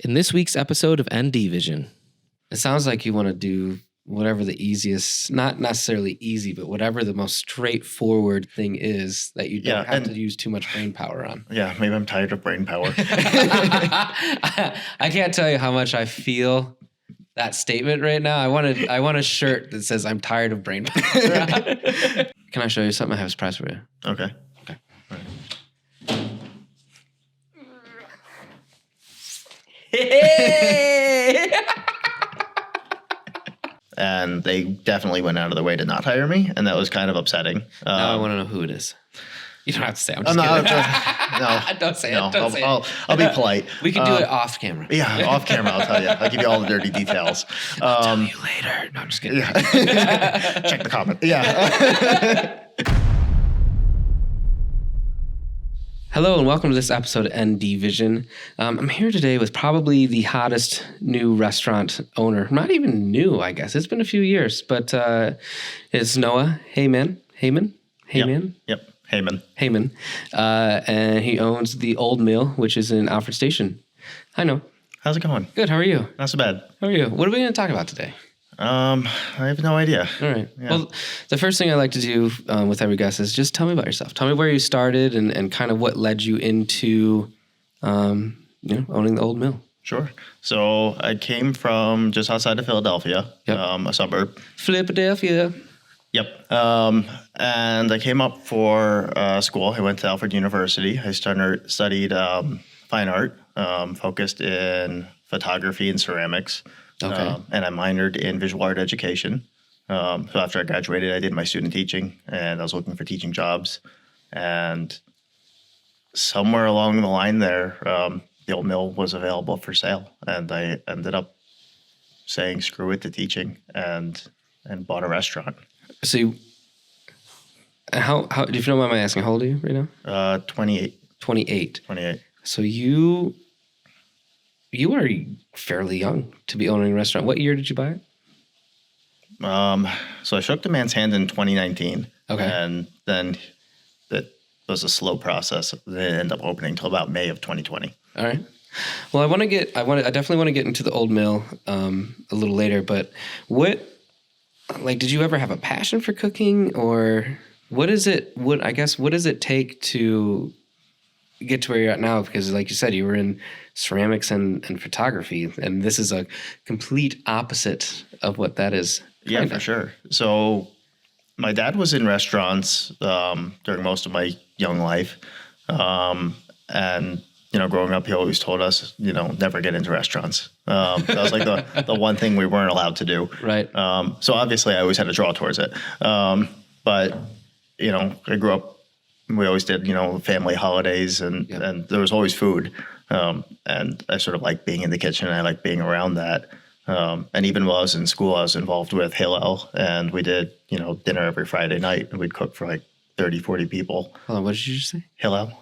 In this week's episode of NDVision, it sounds like you want to do whatever the easiest, not necessarily easy, but whatever the most straightforward thing is that you don't have to use too much brain power on. Yeah, maybe I'm tired of brain power. I can't tell you how much I feel that statement right now. I want a shirt that says I'm tired of brain power. Can I show you something I have a surprise for you? Okay. Okay. All right. Hey! And they definitely went out of their way to not hire me, and that was kind of upsetting. Now I want to know who it is. You don't have to say. I'm just no, kidding. no, Don't say no, it. Don't say it. I'll be polite. We can do it off camera. Yeah, off camera, I'll tell you. I'll give you all the dirty details. I'll tell you later. No, I'm just kidding. Yeah. Check the comment. Yeah. Hello and welcome to this episode of NDVision. I'm here today with probably the hottest new restaurant owner. Not even new, I guess. It's been a few years, but it's Noah Heyman. Heyman? Yep. Heyman. Heyman. And he owns the Old Mill, which is in Alfred Station. Hi, Noah. How's it going? Good. How are you? Not so bad. How are you? What are we going to talk about today? I have no idea. All right. Yeah. Well, the first thing I like to do with every guest is just tell me about yourself. Tell me where you started and kind of what led you into, owning the Old Mill. Sure. So I came from just outside of Philadelphia, a suburb. Philadelphia. Yep. And I came up for school. I went to Alfred University. I studied fine art, focused in photography and ceramics. Okay. And I minored in visual art education. So after I graduated, I did my student teaching, and I was looking for teaching jobs. And somewhere along the line there, the Old Mill was available for sale, and I ended up saying screw it to teaching and bought a restaurant. So, how if you don't mind my asking, how old are you right now? 28. 28. 28. So you are fairly young to be owning a restaurant. What year did you buy it? So I shook the man's hand in 2019. Okay. And then it was a slow process. They didn't end up opening until about May of 2020. All right. Well, I definitely want to get into the Old Mill a little later, but did you ever have a passion for cooking, or what does it take to get to where you're at now? Because like you said, you were in ceramics and photography, and this is a complete opposite of what that is. Yeah, for sure. So my dad was in restaurants during most of my young life. And, growing up, he always told us, never get into restaurants. That was like the one thing we weren't allowed to do. Right. So obviously I always had a draw towards it. But, I grew up, we always did, family holidays and there was always food. And I sort of like being in the kitchen. I like being around that. And even while I was in school, I was involved with Hillel, and we did, dinner every Friday night, and we'd cook for like 30, 40 people. Hold on, what did you just say? Hillel.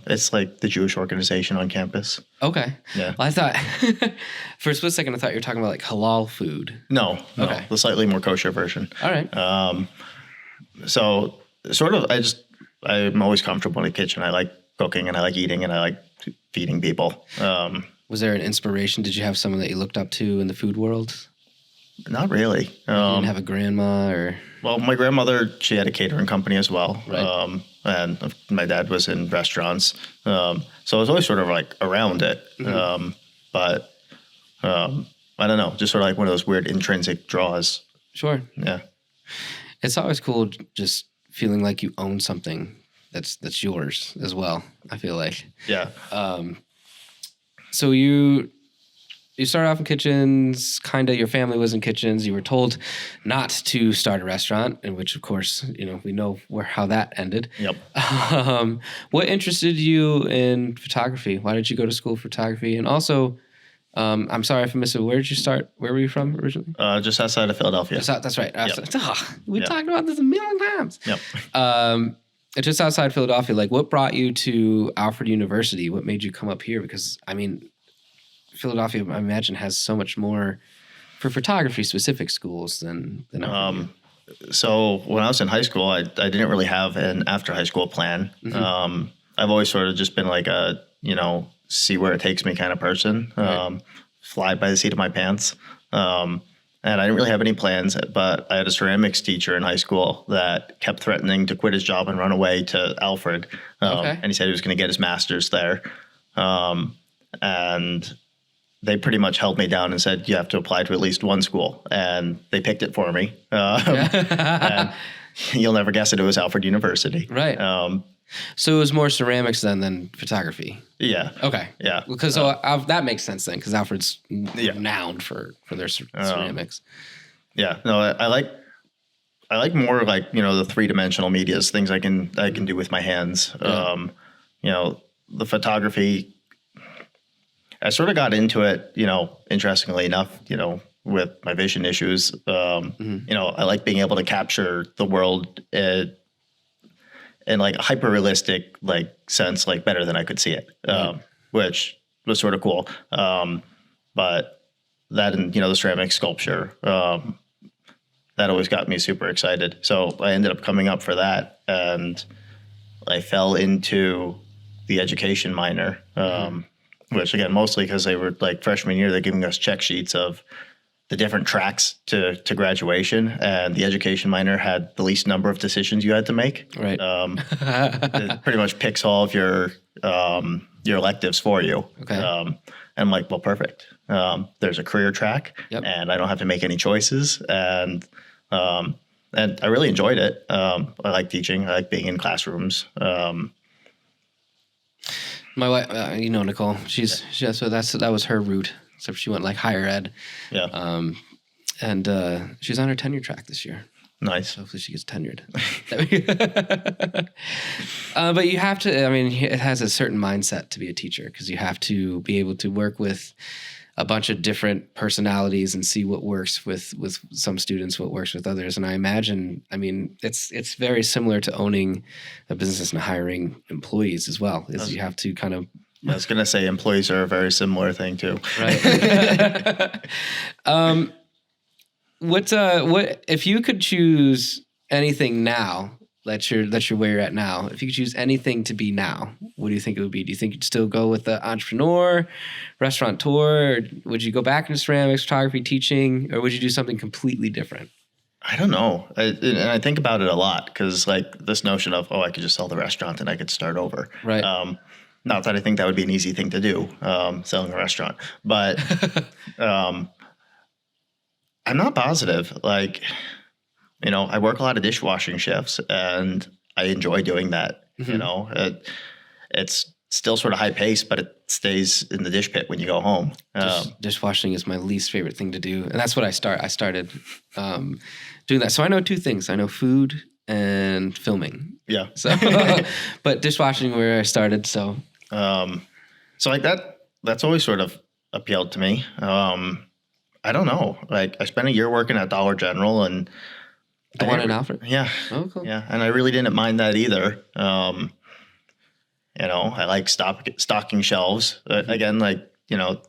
It's like the Jewish organization on campus. Okay. Yeah. Well, I thought, for a split second, I thought you were talking about like halal food. No. Okay. The slightly more kosher version. All right. So sort of, I'm always comfortable in the kitchen. I like cooking, and I like eating, and I like feeding people. Was there an inspiration? Did you have someone that you looked up to in the food world? Not really. You didn't have a grandma or? Well, my grandmother, she had a catering company as well. Right. And my dad was in restaurants. So I was always sort of like around it. Mm-hmm. But I don't know, just sort of like one of those weird intrinsic draws. Sure. Yeah. It's always cool just feeling like you own something that's yours as well, I feel like. Yeah. So you started off in kitchens, kind of your family was in kitchens. You were told not to start a restaurant, in which, of course, we know how that ended. Yep. What interested you in photography? Why did you go to school for photography? And also, I'm sorry if I missed it. Where did you start? Where were you from originally? Just outside of Philadelphia. That's right. Yep. We talked about this a million times. Yep. Just outside Philadelphia, like what brought you to Alfred University? What made you come up here? Because, Philadelphia, I imagine, has so much more for photography-specific schools than So when I was in high school, I didn't really have an after-high school plan. Mm-hmm. I've always sort of just been like a see where it takes me kind of person. Fly by the seat of my pants. And I didn't really have any plans, but I had a ceramics teacher in high school that kept threatening to quit his job and run away to Alfred. And he said he was going to get his master's there. And they pretty much held me down and said, you have to apply to at least one school. And they picked it for me. And you'll never guess it was Alfred University. Right. So it was more ceramics then than photography. Yeah. Okay. Yeah. Because that makes sense then, because Alfred's renowned for their ceramics. Yeah. No, I like more like, you know, the 3-dimensional medias, things I can do with my hands. You know, the photography, I sort of got into it, you know, interestingly enough, you know, with my vision issues. You know, I like being able to capture the world in like a hyper realistic like sense, like better than I could see it, which was sort of cool. But that and, you know, the ceramic sculpture, that always got me super excited. So I ended up coming up for that, and I fell into the education minor, which again, mostly because they were like freshman year, they're giving us check sheets of the different tracks to graduation, and the education minor had the least number of decisions you had to make. Right. It pretty much picks all of your electives for you. Okay. And I'm like, well, perfect. There's a career track, and I don't have to make any choices. And I really enjoyed it. I like teaching. I like being in classrooms. My wife, you know, Nicole, so that was her route. Except she went like higher ed. Yeah. And she's on her tenure track this year. Nice. So hopefully she gets tenured. But you have to, I mean, it has a certain mindset to be a teacher, because you have to be able to work with a bunch of different personalities and see what works with some students, what works with others. And I imagine, I mean, it's very similar to owning a business and hiring employees as well, is you have to kind of. I was going to say employees are a very similar thing too. Right. What if you could choose anything now that you're where you're at now? If you could choose anything to be now, what do you think it would be? Do you think you'd still go with the entrepreneur, restaurateur, or would you go back into ceramics, photography, teaching, or would you do something completely different? I don't know. And I think about it a lot, because like this notion of, I could just sell the restaurant and I could start over. Right. Not that I think that would be an easy thing to do, selling a restaurant, but I'm not positive. Like, you know, I work a lot of dishwashing shifts, and I enjoy doing that. You know, it's still sort of high paced, but it stays in the dish pit when you go home. Dishwashing is my least favorite thing to do, and that's what I started doing that. So I know two things. I know food and filming. Yeah. So, but dishwashing where I started. So. So like that's always sort of appealed to me. I don't know. Like I spent a year working at Dollar General, and the one in Alfred. Yeah. Oh, cool. Yeah. And I really didn't mind that either. You know, I like stocking shelves. Again, like, you know,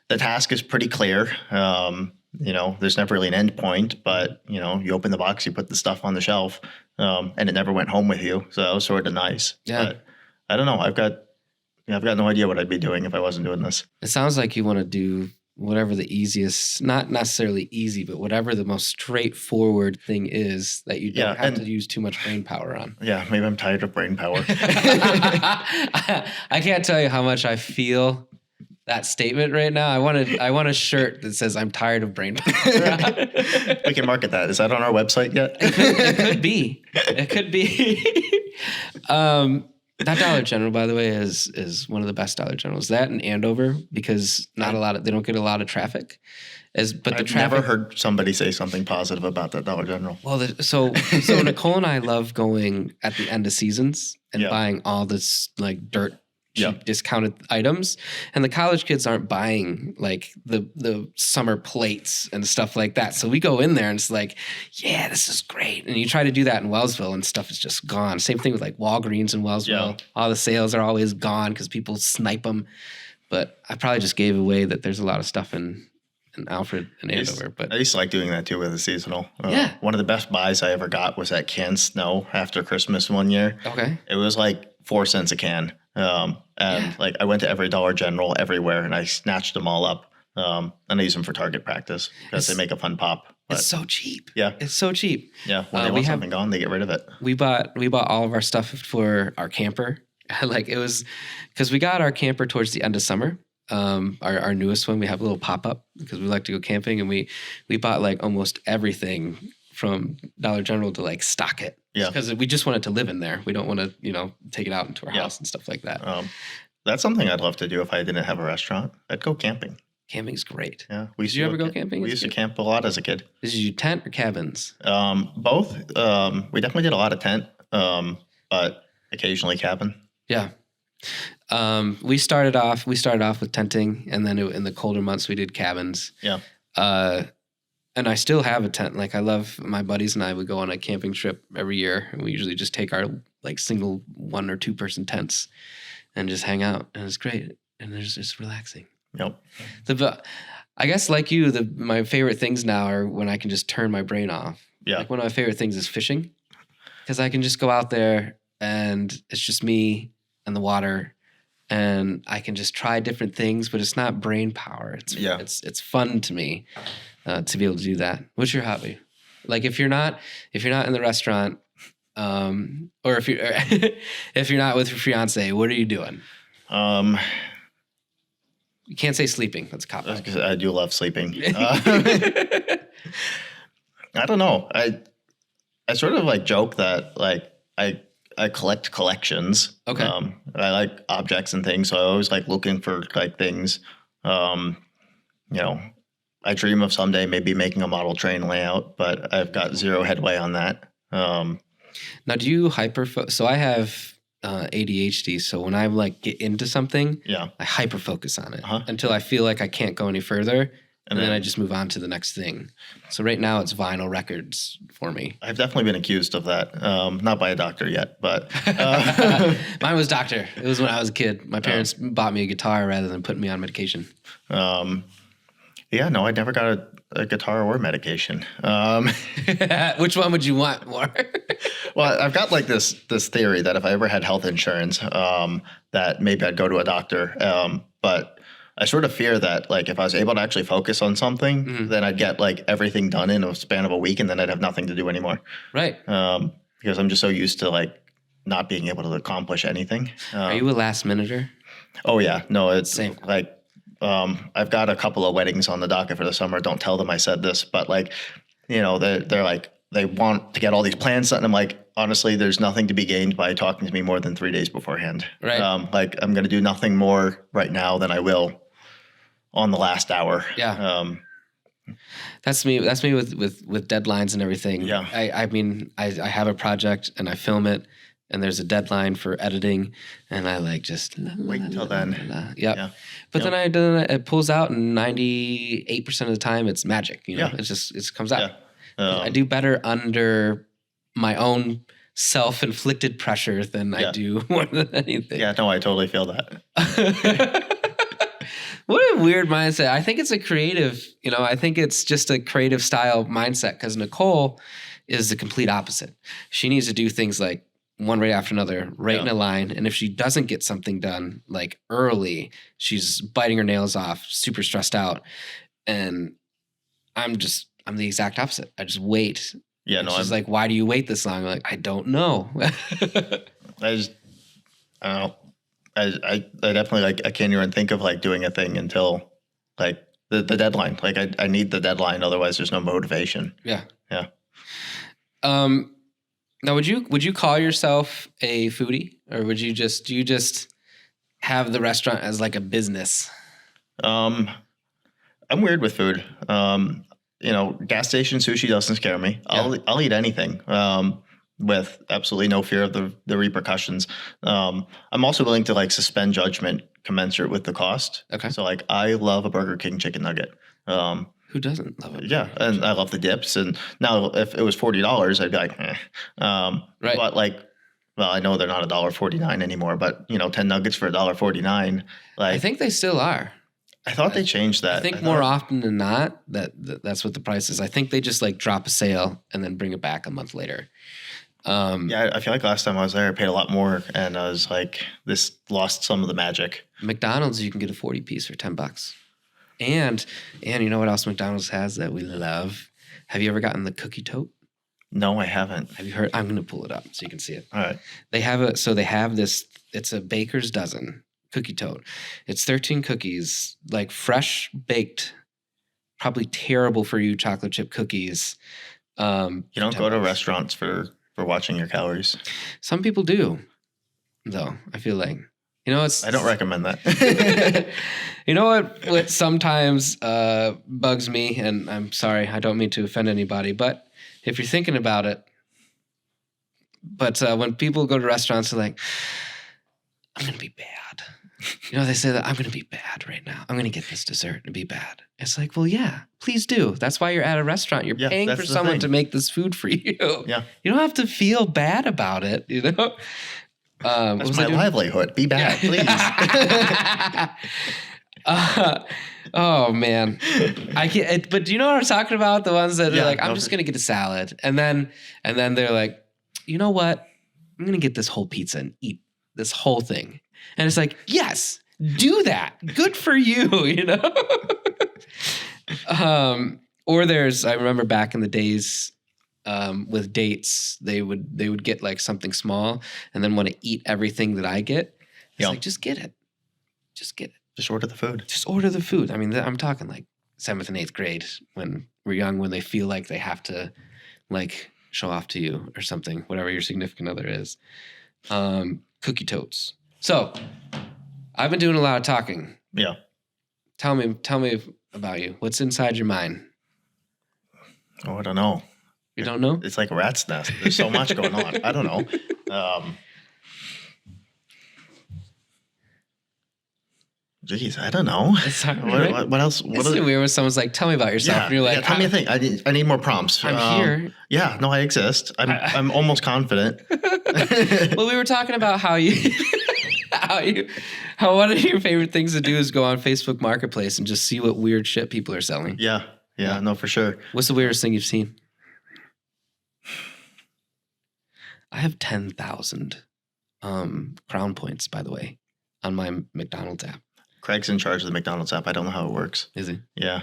the task is pretty clear. You know, there's never really an end point, but you know, you open the box, you put the stuff on the shelf, and it never went home with you. So that was sort of nice. Yeah. But I don't know. I've got no idea what I'd be doing if I wasn't doing this. It sounds like you want to do whatever the easiest, not necessarily easy, but whatever the most straightforward thing is that you don't have to use too much brain power on. Yeah, maybe I'm tired of brain power. I can't tell you how much I feel that statement right now. I want a shirt that says I'm tired of brain power. We can market that. Is that on our website yet? It could be. It could be. That Dollar General, by the way, is one of the best Dollar Generals. That and Andover, because they don't get a lot of traffic. I've never heard somebody say something positive about that Dollar General. Well, so Nicole and I love going at the end of seasons and buying all this like dirt cheap discounted items, and the college kids aren't buying like the summer plates and stuff like that. So we go in there and it's like, yeah, this is great. And you try to do that in Wellsville and stuff is just gone. Same thing with like Walgreens in Wellsville. Yeah. All the sales are always gone because people snipe them. But I probably just gave away that there's a lot of stuff in Alfred and Andover. But I used to like doing that too with the seasonal. One of the best buys I ever got was that canned snow after Christmas one year. Okay. It was like 4 cents a can. Like I went to every Dollar General everywhere and I snatched them all up. And I use them for target practice because they make a fun pop. But it's so cheap. Yeah. It's so cheap. Yeah. When they want something gone, they get rid of it. We bought all of our stuff for our camper. Like it was because we got our camper towards the end of summer. Our newest one, we have a little pop-up because we like to go camping, and we bought like almost everything from Dollar General to like stock it. Yeah. Because we just wanted to live in there. We don't want to, take it out into our house and stuff like that. That's something I'd love to do if I didn't have a restaurant. I'd go camping. Camping's great. Yeah. Did you ever go camping? We used to camp a lot as a kid. Did you tent or cabins? Both. We definitely did a lot of tent, but occasionally cabin. Yeah. We started off with tenting, and then in the colder months we did cabins. Yeah. And I still have a tent. Like I love my buddies and I would go on a camping trip every year, and we usually just take our like single 1 or 2 person tents and just hang out, and it's great, and it's just relaxing. Yep. I guess like you, my favorite things now are when I can just turn my brain off. Yeah. Like one of my favorite things is fishing, because I can just go out there and it's just me and the water, and I can just try different things, but it's not brain power. It's fun to me to be able to do that. What's your hobby? Like if you're not in the restaurant, or if you're not with your fiance, what are you doing? You can't say sleeping. That's a cop out. I do love sleeping. I don't know. I sort of like joke that like I collect collections. Okay. I like objects and things, so I always like looking for like things. I dream of someday maybe making a model train layout, but I've got zero headway on that. Now, do you so I have ADHD, so when I like get into something, I hyper focus on it until I feel like I can't go any further, and then I just move on to the next thing. So right now it's vinyl records for me. I've definitely been accused of that, not by a doctor yet, but mine was doctor. It was when I was a kid. My parents bought me a guitar rather than putting me on medication. Yeah, no, I never got a guitar or medication. Which one would you want more? Well, I've got like this theory that if I ever had health insurance, that maybe I'd go to a doctor. But I sort of fear that like if I was able to actually focus on something, then I'd get like everything done in a span of a week, and then I'd have nothing to do anymore. Right. Because I'm just so used to like not being able to accomplish anything. Are you a last minuter? Oh yeah, no, it's Same. like. I've got a couple of weddings on the docket for the summer. Don't tell them I said this, but like, they're like, they want to get all these plans set. And I'm like, honestly, there's nothing to be gained by talking to me more than 3 days beforehand. Right. Like I'm going to do nothing more right now than I will on the last hour. Yeah. That's me with deadlines and everything. Yeah. I mean, I have a project and I film it, and there's a deadline for editing, and I like just wait until then. Yep. Yeah. But then it pulls out, and 98% of the time it's magic. It comes out. Yeah. I do better under my own self-inflicted pressure than I do more than anything. Yeah, no, I totally feel that. What a weird mindset. I think it's a creative, I think it's just a creative style mindset, because Nicole is the complete opposite. She needs to do things like one right after another, right in a line. And if she doesn't get something done like early, she's biting her nails off, super stressed out. And I'm the exact opposite. I just wait. Yeah, no, she's like, why do you wait this long? I'm like, I don't know. I don't know. I definitely like, I can't even think of like doing a thing until like the deadline. Like I need the deadline. Otherwise there's no motivation. Yeah. Yeah. Now, would you call yourself a foodie, or do you just have the restaurant as like a business? I'm weird with food. Gas station sushi doesn't scare me. I'll eat anything with absolutely no fear of the repercussions. I'm also willing to like suspend judgment commensurate with the cost. Okay. So like I love a Burger King chicken nugget. Who doesn't love it? Yeah, and I love the dips. And now if it was $40, I'd be like, eh. Right. But like, well, I know they're not $1.49 anymore, but 10 nuggets for $1.49. Like I think they still are. I thought they changed that. I think more often than not that's what the price is. I think they just like drop a sale and then bring it back a month later. Yeah, I feel like last time I was there, I paid a lot more, and I was like, this lost some of the magic. McDonald's, you can get a 40 piece for $10. And you know what else McDonald's has that we love? Have you ever gotten the cookie tote? No, I haven't. Have you heard? I'm going to pull it up so you can see it. All right. They have this, it's a baker's dozen cookie tote. It's 13 cookies, like fresh baked, probably terrible for you chocolate chip cookies. You don't go to restaurants for watching your calories. Some people do, though. I feel like, I don't recommend that. You know what sometimes bugs me, and I'm sorry, I don't mean to offend anybody, but if you're thinking about it, when people go to restaurants, they're like, I'm going to be bad. They say that I'm going to be bad right now. I'm going to get this dessert and be bad. It's like, well, yeah, please do. That's why you're at a restaurant. You're paying for someone to make this food for you. Yeah. You don't have to feel bad about it, That's my livelihood. Be bad, please. Oh man, I can't. But do you know what I'm talking about? The ones that are like, I'm just gonna get a salad, and then they're like, you know what? I'm gonna get this whole pizza and eat this whole thing, and it's like, yes, do that. Good for you, Or I remember back in the days. With dates, they would get like something small and then want to eat everything that I get. It's like, just get it. Just get it. Just order the food. Just order the food. I mean, I'm talking like 7th and 8th grade when we're young, when they feel like they have to like show off to you or something, whatever your significant other is. Cookie totes. So I've been doing a lot of talking. Yeah. Tell me about you. What's inside your mind? Oh, I don't know. You don't know? It's like a rat's nest. There's so much going on. I don't know. Geez, I don't know. It's hard, right? What else? It's weird when someone's like, "Tell me about yourself," and you're like, "Tell me a thing. I need more prompts." I'm here. Yeah, no, I exist. I'm almost confident. Well, we were talking about how one of your favorite things to do is go on Facebook Marketplace and just see what weird shit people are selling. Yeah, no, for sure. What's the weirdest thing you've seen? I have 10,000 crown points, by the way, on my McDonald's app. Craig's in charge of the McDonald's app. I don't know how it works. Is he? Yeah.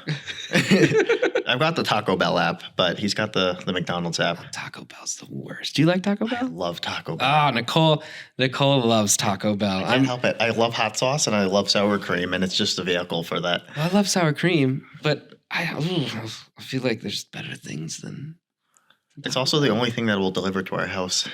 I've got the Taco Bell app, but he's got the McDonald's app. Taco Bell's the worst. Do you like Taco Bell? I love Taco Bell. Oh, Nicole loves Taco Bell. I can't help it. I love hot sauce and I love sour cream, and it's just a vehicle for that. I love sour cream, but I feel like there's better things than... It's also the only thing that will deliver to our house.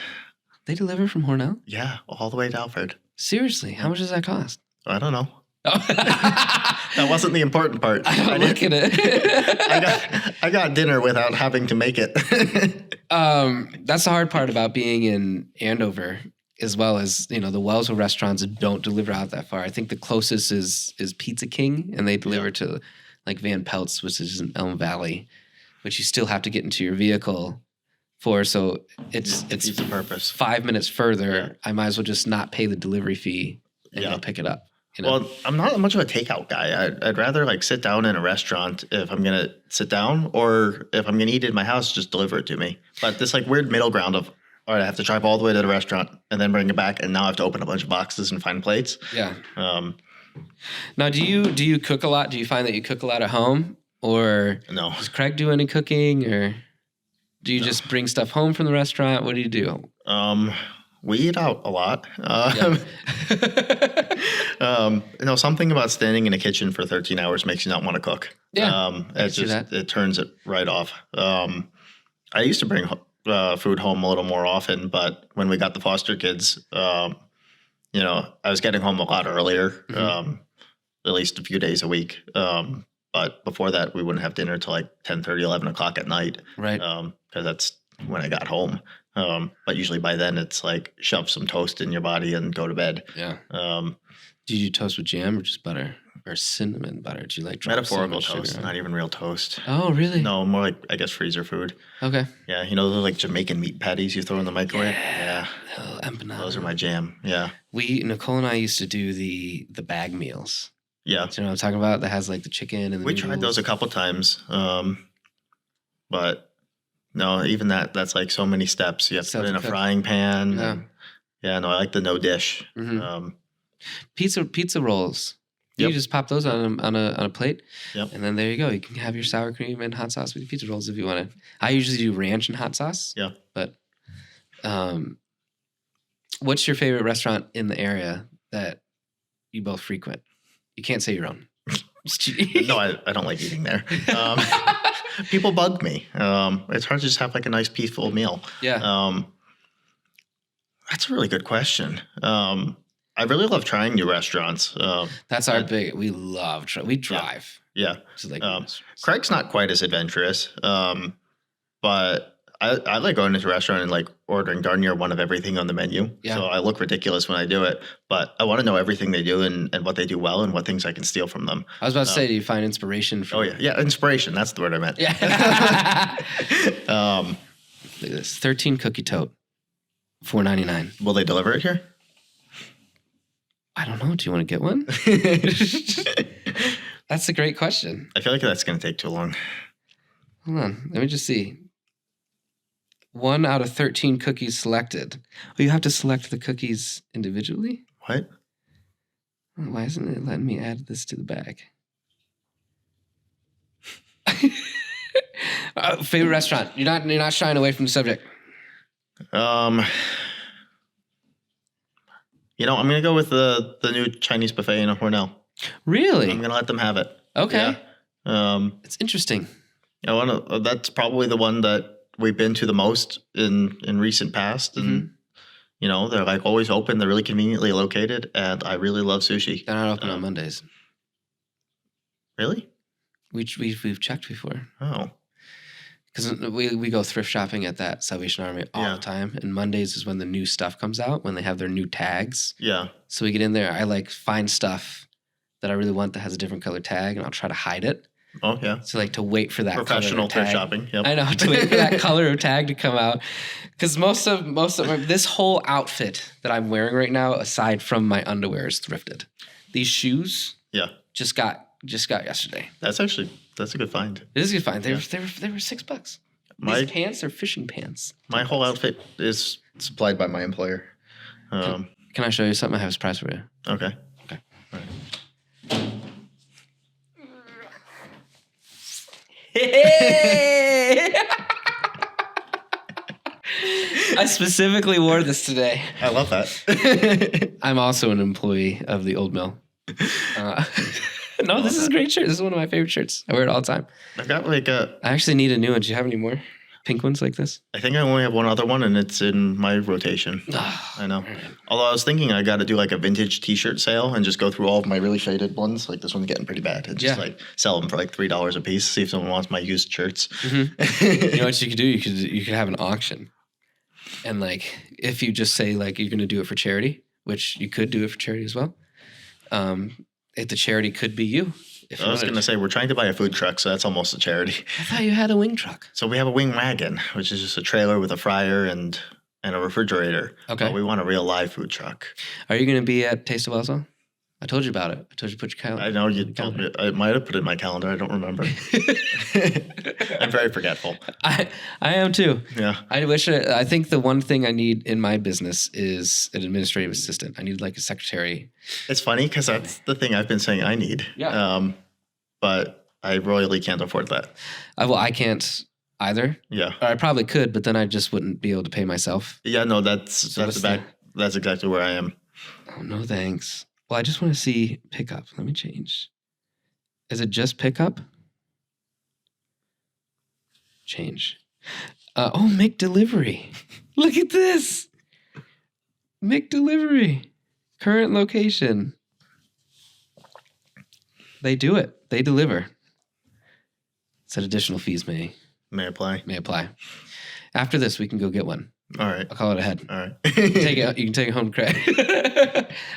They deliver from Hornell? Yeah, all the way to Alfred. Seriously? How much does that cost? I don't know. That wasn't the important part. Look at it. I got dinner without having to make it. That's the hard part about being in Andover, as well as, the Wellsville restaurants don't deliver out that far. I think the closest is Pizza King, and they deliver to like Van Pelt's, which is in Elm Valley, which you still have to get into your vehicle for. So it's the purpose. 5 minutes further. I might as well just not pay the delivery fee and go pick it up. Well, I'm not much of a takeout guy. I'd rather like sit down in a restaurant if I'm going to sit down, or if I'm going to eat it in my house, just deliver it to me. But this like weird middle ground of, all right, I have to drive all the way to the restaurant and then bring it back, and now I have to open a bunch of boxes and find plates. Yeah. Now, do you cook a lot? Do you find that you cook a lot at home, or no? Does Craig do any cooking, or do you just bring stuff home from the restaurant? What do you do? We eat out a lot. Something about standing in a kitchen for 13 hours makes you not want to cook. Yeah, it turns it right off. I used to bring food home a little more often, but when we got the foster kids, I was getting home a lot earlier, at least a few days a week. But before that, we wouldn't have dinner till like 10:30, 11 o'clock at night. Right. Because that's when I got home. But usually by then it's like shove some toast in your body and go to bed. Yeah. Do you do toast with jam or just butter or cinnamon butter? Do you like metaphorical toast, not even real toast? Oh, really? No, more like, I guess, freezer food. Okay. Yeah. The like Jamaican meat patties you throw in the microwave? Yeah. Those are my jam. Yeah. Nicole and I used to do the bag meals. Yeah. Do you know what I'm talking about? That has like the chicken and the We tried those a couple times. But No, even that's like so many steps. You have to put in a cook. frying pan. Yeah. Yeah, no, I like the no dish. Mhm. Pizza rolls. Yep. You just pop those on a plate, Yep. and then there you go. You can have your sour cream and hot sauce with your pizza rolls if you want to. I usually do ranch and hot sauce. Yeah. But, what's your favorite restaurant in the area that you both frequent? You can't say your own. No, I don't like eating there. People bug me. It's hard to just have like a nice peaceful meal. Yeah. That's a really good question. I really love trying new restaurants. That's our big. We love. We drive. Yeah. To like Craig's not quite as adventurous, but I like going into a restaurant and like ordering darn near one of everything on the menu. Yeah. So I look ridiculous when I do it, but I want to know everything they do and what they do well and what things I can steal from them. I was about to say, do you find inspiration from? Oh yeah, inspiration. That's the word I meant. Yeah. Look at this 13 cookie tote, $4.99. Will they deliver it here? I don't know. Do you want to get one? That's a great question. I feel like that's going to take too long. Hold on. Let me just see. 1 out of 13 cookies selected. Oh, you have to select the cookies individually? What? Oh, why isn't it letting me add this to the bag? Favorite restaurant? You're not shying away from the subject. I'm going to go with the new Chinese buffet in Hornell. Really? I'm going to let them have it. Okay. Yeah. It's interesting. That's probably the one that we've been to the most in recent past. And, they're like always open. They're really conveniently located. And I really love sushi. They're not open on Mondays. Really? We've checked before. Oh. Because we go thrift shopping at that Salvation Army all the time. And Mondays is when the new stuff comes out, when they have their new tags. Yeah. So we get in there. I like find stuff that I really want that has a different color tag, and I'll try to hide it. Oh, yeah. So like to wait for that professional color thrift tag. shopping. Yep. I know, to wait for that color of tag to come out. Because most of this whole outfit that I'm wearing right now, aside from my underwear, is thrifted. These shoes, just got yesterday. That's a good find. It is a good find. They were $6. These pants are fishing pants. My whole outfit is supplied by my employer. Can I show you something? I have a surprise for you. Okay. Okay. All right. Hey! I specifically wore this today. I love that. I'm also an employee of the Old Mill. No, this is a great shirt. This is one of my favorite shirts. I wear it all the time. I've got I actually need a new one. Do you have any more pink ones like this? I think I only have one other one, and it's in my rotation. I know. Although I was thinking I got to do like a vintage T-shirt sale and just go through all of my really faded ones. Like this one's getting pretty bad, and just like sell them for like $3 a piece. See if someone wants my used shirts. Mm-hmm. You know what you could do? You could have an auction, and like if you just say like you're going to do it for charity, which you could do it for charity as well. If the charity could be you. I was going to say, we're trying to buy a food truck, so that's almost a charity. I thought you had a wing truck. So we have a wing wagon, which is just a trailer with a fryer and a refrigerator. Okay. But we want a real live food truck. Are you going to be at Taste of Wellsville? I told you about it. I told you to put your calendar. I know you told me. I might have put it in my calendar. I don't remember. I'm very forgetful. I am too. Yeah. I think the one thing I need in my business is an administrative assistant. I need like a secretary. It's funny because that's the thing I've been saying I need. Yeah. But I royally can't afford that. I can't either. Yeah. Or I probably could, but then I just wouldn't be able to pay myself. Yeah, no, that's exactly where I am. Oh, no thanks. Well, I just want to see pickup. Let me change. Is it just pickup? Change. Make delivery. Look at this. Make delivery. Current location. They do it. They deliver. Said additional fees may apply. After this, we can go get one. All right. I'll call it ahead. All right. You can take it home, Craig.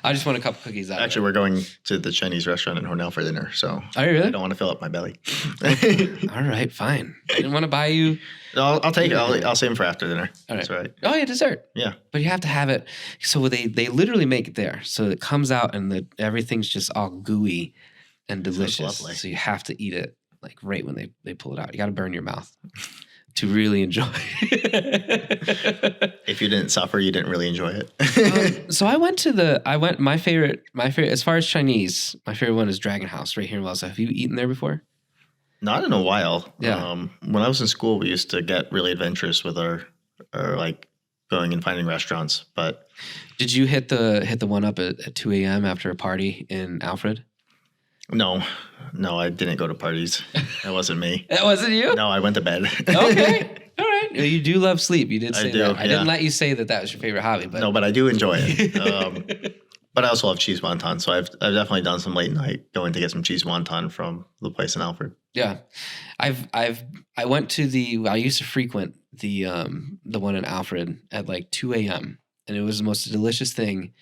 I just want a couple cookies out. Actually, we're going to the Chinese restaurant in Hornell for dinner, so are you really? I don't want to fill up my belly. All right, fine. I didn't want to buy you. No, I'll take it. I'll save them for after dinner. All right. That's right. Oh, yeah, dessert. Yeah. But you have to have it. So they literally make it there. So it comes out and everything's just all gooey and delicious. Lovely. So you have to eat it like right when they pull it out. You got to burn your mouth. to really enjoy. If you didn't suffer, you didn't really enjoy it. So my favorite, as far as Chinese, my favorite one is Dragon House right here in Wells. Have you eaten there before? Not in a while. Yeah. When I was in school, we used to get really adventurous with our like going and finding restaurants. But did you hit the one up at 2 a.m. after a party in Alfred? No, I didn't go to parties. That wasn't me. That wasn't you? No, I went to bed. Okay. All right. Well, you do love sleep. You did say do, that. I didn't let you say that was your favorite hobby, but no, but I do enjoy it. But I also love cheese wonton, so I've definitely done some late night going to get some cheese wonton from the place in Alfred. Yeah, I used to frequent the one in Alfred at like 2 a.m. and it was the most delicious thing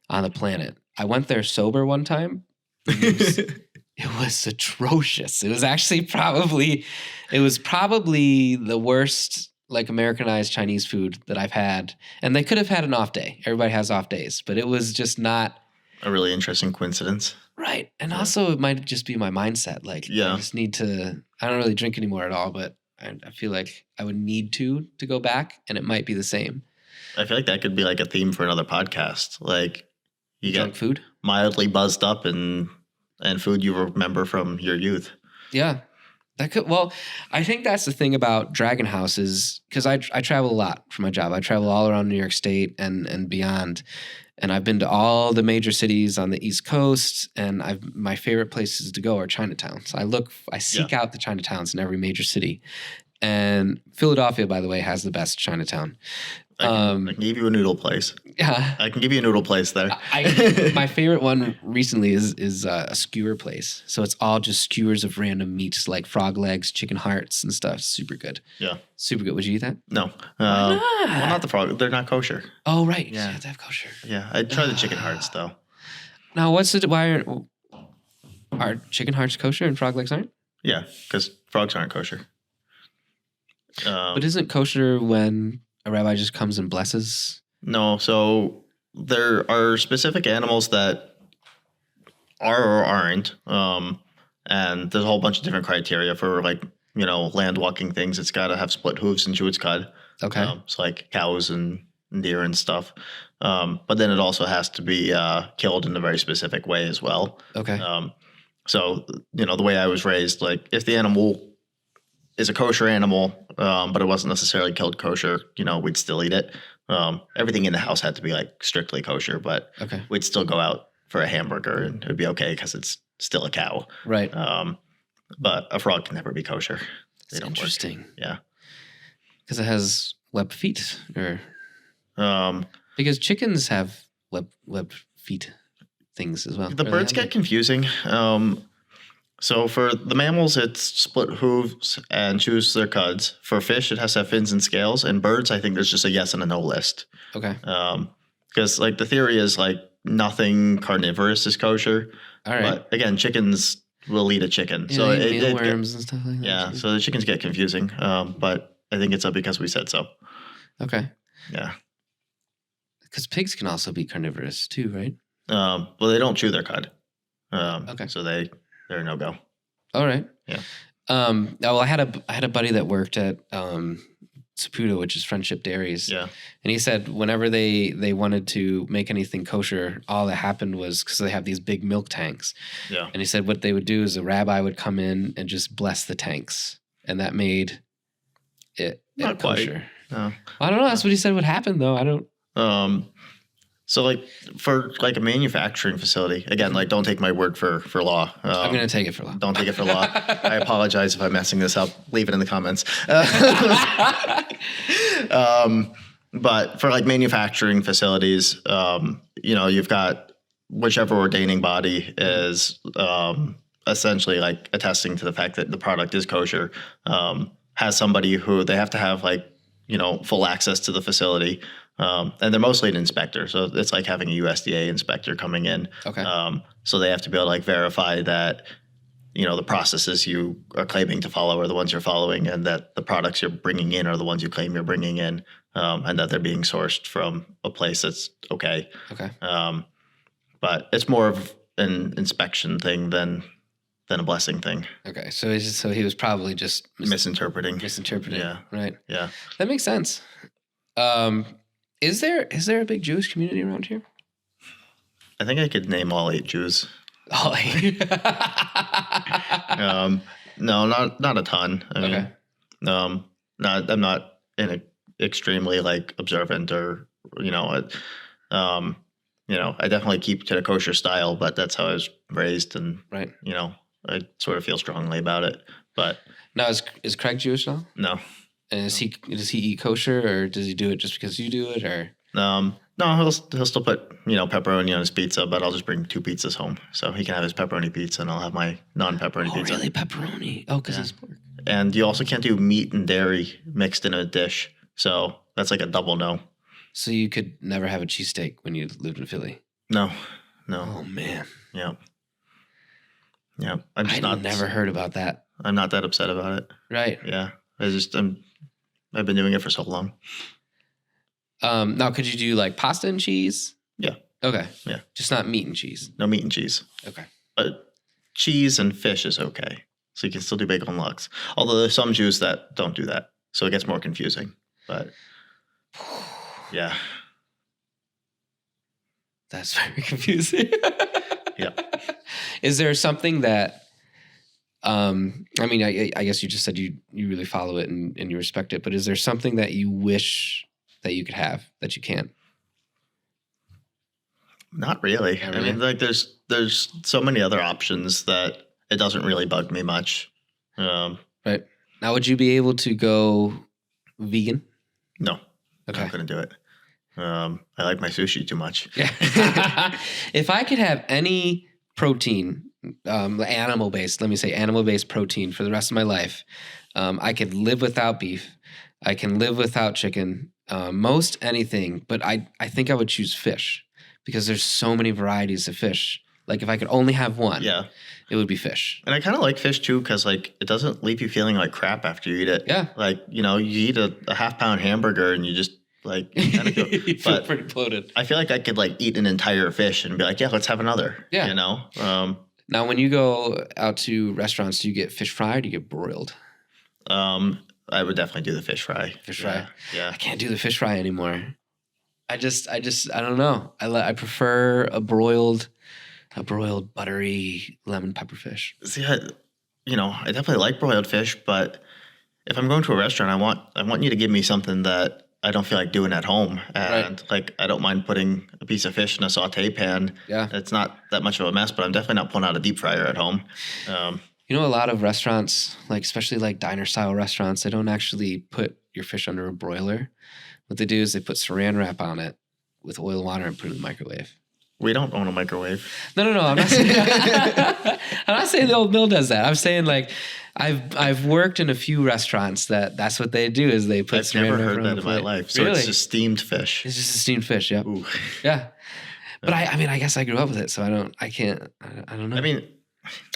on the planet. I went there sober one time. It was atrocious. It was actually probably the worst like Americanized Chinese food that I've had. And they could have had an off day. Everybody has off days, but it was just not a really interesting coincidence. Right. And also it might just be my mindset. Like I just need to, I don't really drink anymore at all, but I feel like I would need to go back and it might be the same. I feel like that could be like a theme for another podcast. Like you Junk get food mildly buzzed up and food you remember from your youth. Yeah. I think that's the thing about Dragon House is because I travel a lot for my job. I travel all around New York State and beyond. And I've been to all the major cities on the East Coast, and my favorite places to go are Chinatowns. I seek out the Chinatowns in every major city. And Philadelphia, by the way, has the best Chinatown. I can give you a noodle place. Yeah. I can give you a noodle place there. My favorite one recently is a skewer place. So it's all just skewers of random meats like frog legs, chicken hearts, and stuff. Super good. Yeah. Super good. Would you eat that? No. Why not? Well, not the frog. They're not kosher. Oh, right. Yeah. You have to have kosher. Yeah. I'd try the chicken hearts, though. Now, why are chicken hearts kosher and frog legs aren't? Yeah, because frogs aren't kosher. But isn't kosher when a rabbi just comes and blesses? No. So there are specific animals that are or aren't. And there's a whole bunch of different criteria for land walking things. It's got to have split hooves and Jewish cud. Okay. So like cows and deer and stuff. But then it also has to be killed in a very specific way as well. Okay. So, the way I was raised, like if the animal is a kosher animal, but it wasn't necessarily killed kosher, we'd still eat it. Everything in the house had to be like strictly kosher, but we'd still go out for a hamburger and it'd be okay because it's still a cow. Right. But a frog can never be kosher. They don't interesting. Work. Yeah. Because it has webbed feet or because chickens have webbed feet things as well. The birds get confusing. So for the mammals, it's split hooves and chews their cuds. For fish, it has to have fins and scales. And birds, I think there's just a yes and a no list. Okay. Because like the theory is like nothing carnivorous is kosher. All right. But again, chickens will eat a chicken. Yeah, so mealworms and stuff like that. Yeah. So the chickens get confusing. But I think it's because we said so. Okay. Yeah. Because pigs can also be carnivorous too, right? Well, they don't chew their cud. Okay. So they're a no-go. All right. Yeah. Well, I had a buddy that worked at Saputo, which is Friendship Dairies. Yeah. And he said whenever they wanted to make anything kosher, all that happened was because they have these big milk tanks. Yeah. And he said what they would do is a rabbi would come in and just bless the tanks, and that made it not kosher. Quite. No. I don't know. That's what he said would happen, though. I don't. So like for like a manufacturing facility, again, like don't take my word for law. I'm going to take it for law. Don't take it for law. I apologize if I'm messing this up. Leave it in the comments. But for like manufacturing facilities, you've got whichever ordaining body is essentially like attesting to the fact that the product is kosher, has somebody who they have to have like, full access to the facility. And they're mostly an inspector. So it's like having a USDA inspector coming in. Okay. So they have to be able to like verify that, the processes you are claiming to follow are the ones you're following, and that the products you're bringing in are the ones you claim you're bringing in, and that they're being sourced from a place that's okay. Okay. But it's more of an inspection thing than than a blessing thing. Okay, so he was probably just Misinterpreting. Yeah, right. Yeah, That makes sense. Is there a big Jewish community around here? I think I could name all 8 Jews. Oh, No, not a ton. I mean, okay. I'm not extremely like observant or I definitely keep to the kosher style, but that's how I was raised, and Right. I sort of feel strongly about it. But Now is Craig Jewish now? no, And does he eat kosher, or does he do it just because you do it, or? no, he'll still put pepperoni on his pizza, but I'll just bring 2 pizzas home, so he can have his pepperoni pizza, and I'll have my non-pepperoni pizza. Oh, really? Pepperoni? Oh, because he's pork. And you also can't do meat and dairy mixed in a dish, so that's like a double no. So you could never have a cheesesteak when you lived in Philly? No. Oh man. Yeah. I've never heard about that. I'm not that upset about it. Right. Yeah. I've been doing it for so long. Now, could you do like pasta and cheese? Yeah. Okay. Yeah. Just not meat and cheese. No meat and cheese. Okay. But cheese and fish is okay. So you can still do bagel and lox. Although there's some Jews that don't do that. So it gets more confusing. But yeah. That's very confusing. Yeah. Is there something that, I mean, I guess you just said you really follow it and you respect it, but is there something that you wish that you could have that you can't? Not really. Not really? I mean, like there's so many other options that it doesn't really bug me much. Right. Now, would you be able to go vegan? No. Okay. I'm not going to do it. I like my sushi too much. Yeah. If I could have any protein, animal-based protein for the rest of my life, I could live without beef. I can live without chicken, most anything, but I think I would choose fish because there's so many varieties of fish. Like if I could only have one, it would be fish. And I kind of like fish too because like it doesn't leave you feeling like crap after you eat it. Yeah. Like, you eat a half-pound hamburger and you just like kind of you feel pretty bloated. I feel like I could like eat an entire fish and be like, yeah, let's have another. Yeah. Now, when you go out to restaurants, do you get fish fry or do you get broiled? I would definitely do the fish fry. Fish fry. Yeah. I can't do the fish fry anymore. I don't know. I prefer a broiled buttery lemon pepper fish. See, I definitely like broiled fish, but if I'm going to a restaurant, I want you to give me something that I don't feel like doing at home. And like, I don't mind putting a piece of fish in a saute pan. Yeah. It's not that much of a mess, but I'm definitely not pulling out a deep fryer at home. A lot of restaurants, like especially like diner style restaurants, they don't actually put your fish under a broiler. What they do is they put saran wrap on it with oil and water and put it in the microwave. We don't own a microwave. No. I'm not saying, I'm not saying the old mill does that. I'm saying like I've worked in a few restaurants that's what they do is they put. I've never heard that in my life. So really? It's just steamed fish. It's just a steamed fish. Yep. Ooh. Yeah. But I guess I grew up with it, so I don't know. I mean,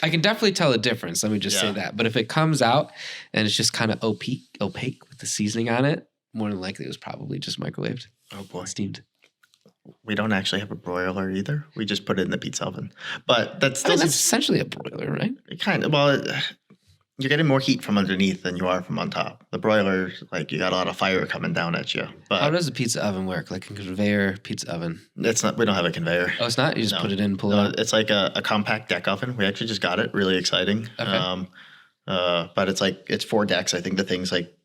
I can definitely tell the difference. Let me just say that. But if it comes out and it's just kind of opaque with the seasoning on it, more than likely it was probably just microwaved. Oh boy, steamed. We don't actually have a broiler either. We just put it in the pizza oven. But that's still that's essentially a broiler, right? Kind of. Well, you're getting more heat from underneath than you are from on top. The broiler, like you got a lot of fire coming down at you. But how does a pizza oven work? Like a conveyor pizza oven? It's not. We don't have a conveyor. Oh, it's not. You just put it in, pull it out. It's like a compact deck oven. We actually just got it. Really exciting. Okay. But it's 4 decks. I think the thing's like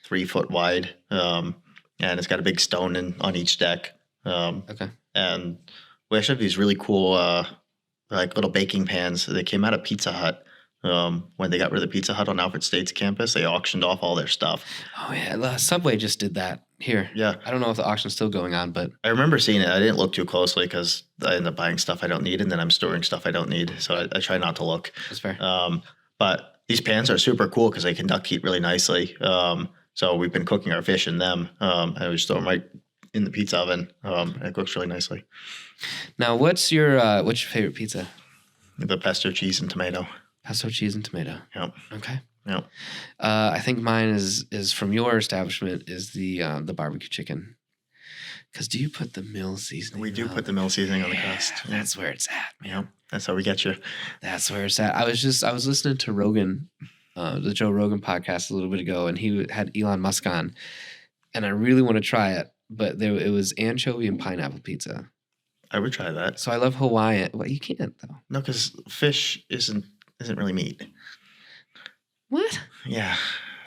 3 foot wide. And it's got a big stone on each deck. Okay. And we actually have these really cool like little baking pans. They came out of Pizza Hut. When they got rid of the Pizza Hut on Alfred State's campus, they auctioned off all their stuff. Oh yeah, Subway just did that here. Yeah. I don't know if the auction's still going on, but I remember seeing it. I didn't look too closely because I ended up buying stuff I don't need, and then I'm storing stuff I don't need. So I try not to look. That's fair. But these pans are super cool because they conduct heat really nicely. So we've been cooking our fish in them, and we just throw them right in the pizza oven. It cooks really nicely. Now, what's your favorite pizza? The pesto cheese and tomato. Pesto cheese and tomato. Yep. Okay. Yep. I think mine is from your establishment is the barbecue chicken. Because do you put the mill seasoning? We do put the mill seasoning on the crust. Yeah. That's where it's at, man. Yep. That's how we get you. That's where it's at. I was listening to Rogan, the Joe Rogan podcast a little bit ago, and he had Elon Musk on, and I really want to try it, but it was anchovy and pineapple pizza. I would try that. So I love Hawaiian. Well, you can't though. No, because fish isn't really meat. What? Yeah.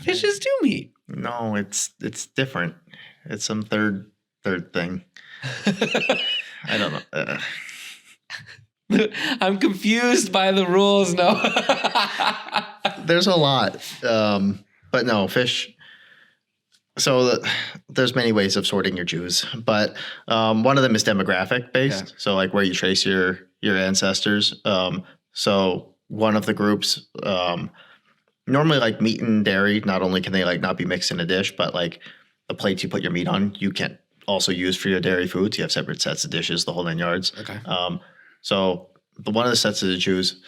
Fishes do meat. No, it's different. It's some third thing. I don't know. I'm confused by the rules. No. There's a lot, but no fish. So there's many ways of sorting your Jews, but one of them is demographic based. Yeah. So like where you trace your ancestors. So one of the groups, normally like meat and dairy, not only can they like not be mixed in a dish, but like the plates you put your meat on, you can't also use for your dairy foods. You have separate sets of dishes, the whole 9 yards. Okay. So one of the sets of the Jews,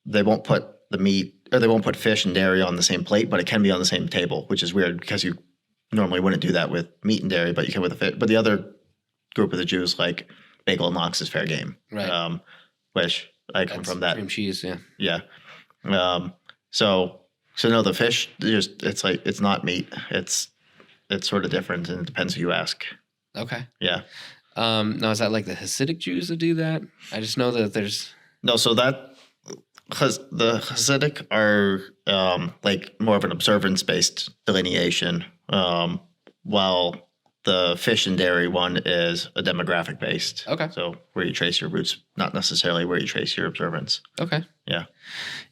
they won't put the meat or they won't put fish and dairy on the same plate, but it can be on the same table, which is weird because you normally wouldn't do that with meat and dairy, but you can with the fish. But the other group of the Jews, like bagel and lox, is fair game. Right. Which I come from that. Cream cheese, yeah. Yeah. So no, the fish, it's like, it's not meat. It's sort of different, and it depends who you ask. Okay. Yeah. Now, is that like the Hasidic Jews that do that? I just know that there's... No, so that... Because the Hasidic are like more of an observance-based delineation, while the fish and dairy one is a demographic-based. Okay. So where you trace your roots, not necessarily where you trace your observance. Okay. Yeah.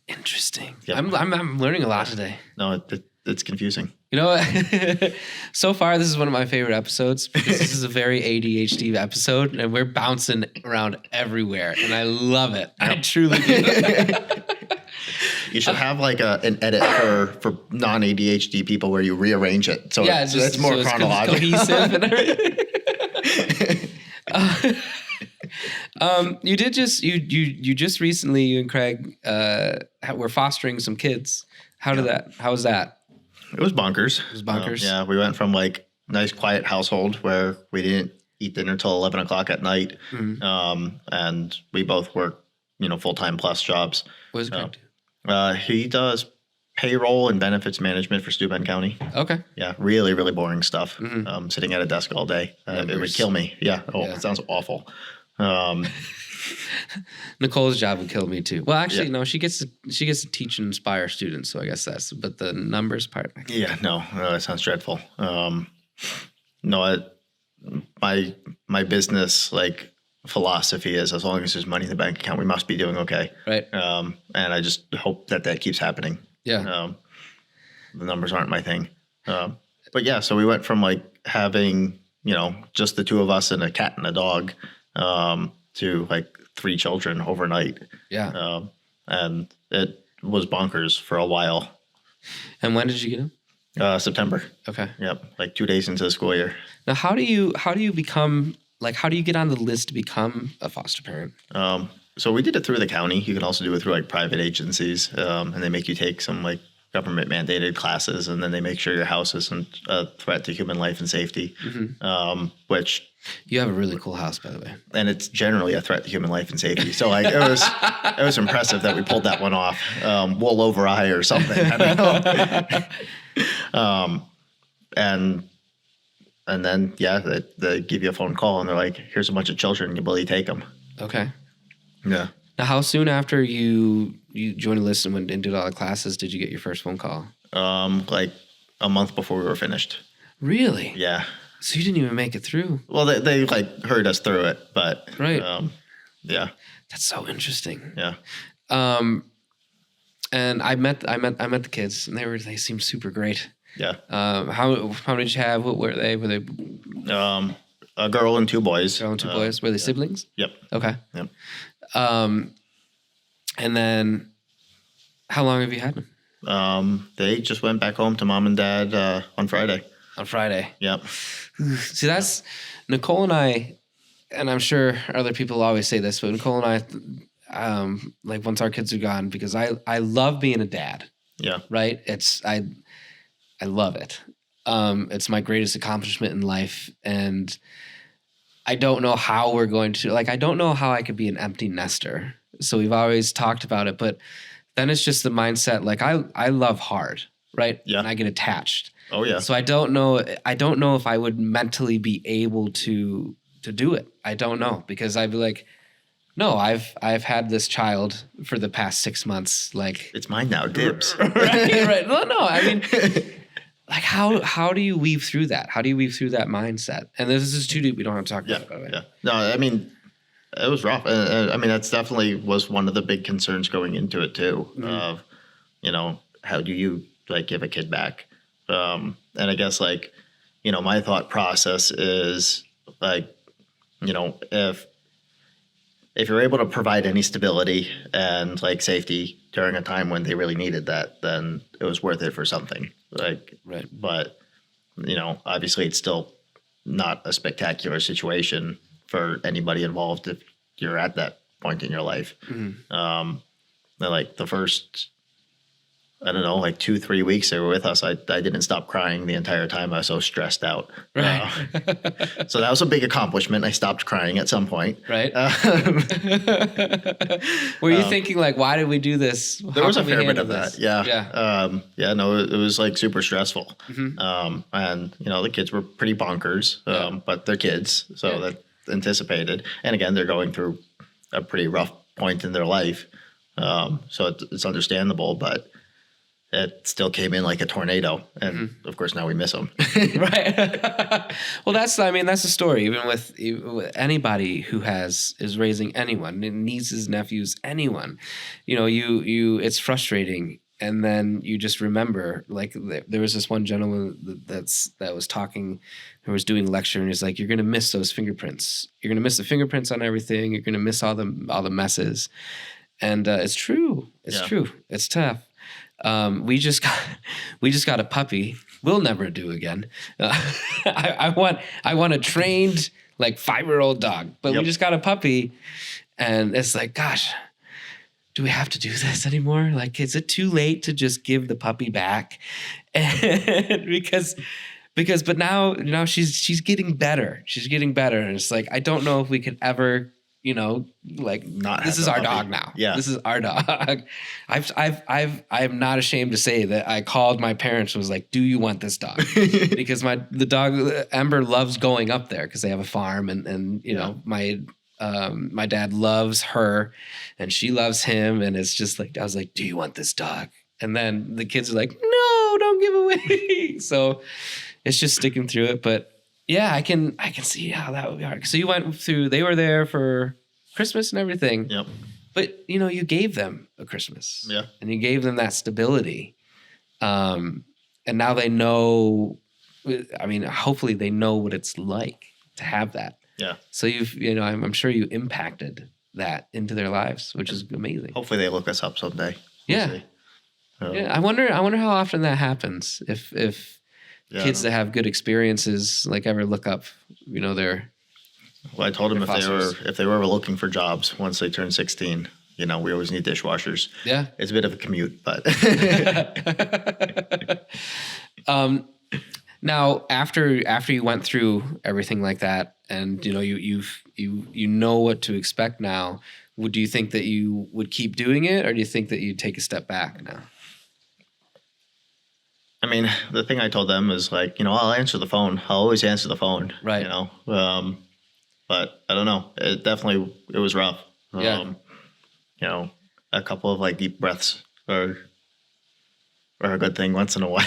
Interesting. Yep. I'm learning a lot today. No, it's confusing. You know what? So far, this is one of my favorite episodes because this is a very ADHD episode, and we're bouncing around everywhere, and I love it. I truly do. You should have like an edit for non-ADHD people where you rearrange it so it's more chronological. Cohesive and everything. You did just you just recently, you and Craig were fostering some kids. How was that? It was bonkers. It was bonkers. Yeah, we went from like nice quiet household where we didn't eat dinner till 11 o'clock at night, and we both work, full-time plus jobs. What does Craig do? He does payroll and benefits management for Steuben County. Okay. Yeah, really, really boring stuff. Sitting at a desk all day. It would kill me. Yeah. It sounds awful. Nicole's job would kill me too. Well, actually, no. She gets to teach and inspire students, so I guess but the numbers part. Yeah, no, it sounds dreadful. No, my business philosophy is as long as there's money in the bank account, we must be doing okay. Right. And I just hope that keeps happening. Yeah. The numbers aren't my thing. But yeah, so we went from having just the two of us and a cat and a dog, to 3 children overnight. Yeah. And it was bonkers for a while. And when did you get him? September. Okay. Yep. 2 days into the school year. Now, how do you become, how do you get on the list to become a foster parent? So we did it through the county. You can also do it through private agencies. And they make you take some government mandated classes, and then they make sure your house isn't a threat to human life and safety, which... You have a really cool house, by the way. And it's generally a threat to human life and safety. So it was impressive that we pulled that one off. Wool over eye or something. I don't know. And then, they give you a phone call and they're like, here's a bunch of children. You believe take them. Okay. Yeah. Now, how soon after you joined the list and went and did all the classes did you get your first phone call? A month before we were finished. Really? Yeah. So you didn't even make it through. Well, they hurried us through it, but right. Yeah. That's so interesting. Yeah. And I met the kids, and they seemed super great. Yeah. How many did you have? What were they? Were they? A girl and 2 boys. Girl and 2 boys. Were they siblings? Yep. Okay. Yep. And then, how long have you had them? They just went back home to mom and dad on Friday. On Friday. Yep. See, that's Nicole and I, and I'm sure other people always say this, but Nicole and I, once our kids are gone, because I love being a dad. Yeah. Right. I love it. It's my greatest accomplishment in life, and I don't know how we're going to, like, I don't know how I could be an empty nester. So we've always talked about it, but then it's just the mindset. Like I love hard, right? Yeah. And I get attached. Oh yeah. So I don't know if I would mentally be able to do it. I don't know, because I'd be like, no, I've had this child for the past 6 months. Like, it's mine now, dibs. right. No, I mean, like how do you weave through that? How do you weave through that mindset? And this is too deep. We don't have to talk about it. By the way. Yeah. No, I mean, it was rough. I mean, that's definitely was one of the big concerns going into it too. Of, you know, how do you like give a kid back? And I guess like, you know, my thought process is like, you know, if you're able to provide any stability and like safety during a time when they really needed that, then it was worth it for something. Like, right. But, you know, obviously it's still not a spectacular situation for anybody involved if you're at that point in your life. Like the first, I don't know, like 2-3 weeks they were with us, I didn't stop crying the entire time. I was so stressed out. Right. So that was a big accomplishment. I stopped crying at some point. Right. Were you thinking like, why did we do this? There was a fair bit of that. Yeah. Yeah. No, it was like super stressful. And, you know, the kids were pretty bonkers, but they're kids. So that's anticipated. And again, they're going through a pretty rough point in their life. So it's understandable, but it still came in like a tornado. And of course now we miss them. Right. Well, that's the story. Even with anybody who is raising anyone, nieces, nephews, anyone, you know, it's frustrating. And then you just remember, like, there was this one gentleman that was talking, who was doing a lecture, and he's like, "You're gonna miss those fingerprints. You're gonna miss the fingerprints on everything. You're gonna miss all the messes." And it's true. It's true. It's tough. We just got a puppy. We'll never do again. I want a trained like 5-year-old dog, but we just got a puppy, and it's like, gosh. Do we have to do this anymore? Like, is it too late to just give the puppy back? And but now she's getting better. She's getting better. And it's like, I don't know if we could ever, you know, like, this is our dog now. Yeah. This is our dog. I'm not ashamed to say that I called my parents and was like, do you want this dog? Because the dog, Ember, loves going up there because they have a farm, and you know, my dad loves her and she loves him. And it's just like, I was like, do you want this dog? And then the kids are like, no, don't give away. So it's just sticking through it. But yeah, I can see how that would be hard. So you went through, they were there for Christmas and everything. Yep. But you know, you gave them a Christmas. Yeah. And you gave them that stability. And now they know, I mean, hopefully they know what it's like to have that. Yeah. So I'm sure you impacted that into their lives, which is amazing. Hopefully they look us up someday. Yeah. Yeah. I wonder how often that happens. If kids that have good experiences like ever look up, you know, their. Well, I told them if they were ever looking for jobs once they turn 16, you know, we always need dishwashers. Yeah. It's a bit of a commute, but. Now, after you went through everything like that, and you know you know what to expect now, do you think that you would keep doing it, or do you think that you'd take a step back now? I mean, the thing I told them is like, you know, I'll answer the phone. I'll always answer the phone. Right. You know, but I don't know. It was rough. You know, a couple of like deep breaths are a good thing once in a while.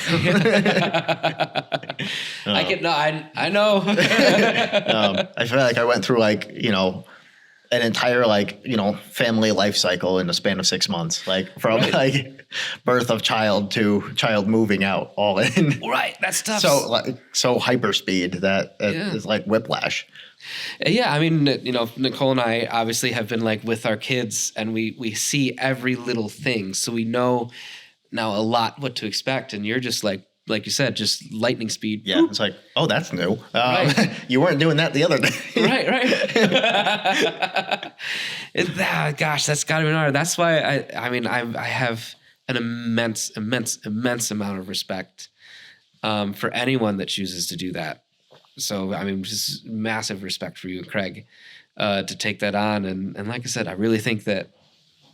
I know. I feel like I went through like, you know, an entire like, you know, family life cycle in the span of 6 months, like from like birth of child to child moving out, all in. Right. That's tough. So hyper speed that is like whiplash. Yeah, I mean, you know, Nicole and I obviously have been like with our kids, and we see every little thing, so we know now a lot what to expect. And you're just like you said, just lightning speed. Yeah, it's like, oh, that's new. You weren't doing that the other day. Right. Gosh, that's got to be hard. That's why I have an immense amount of respect for anyone that chooses to do that. So, I mean, just massive respect for you and Craig to take that on. And like I said, I really think that,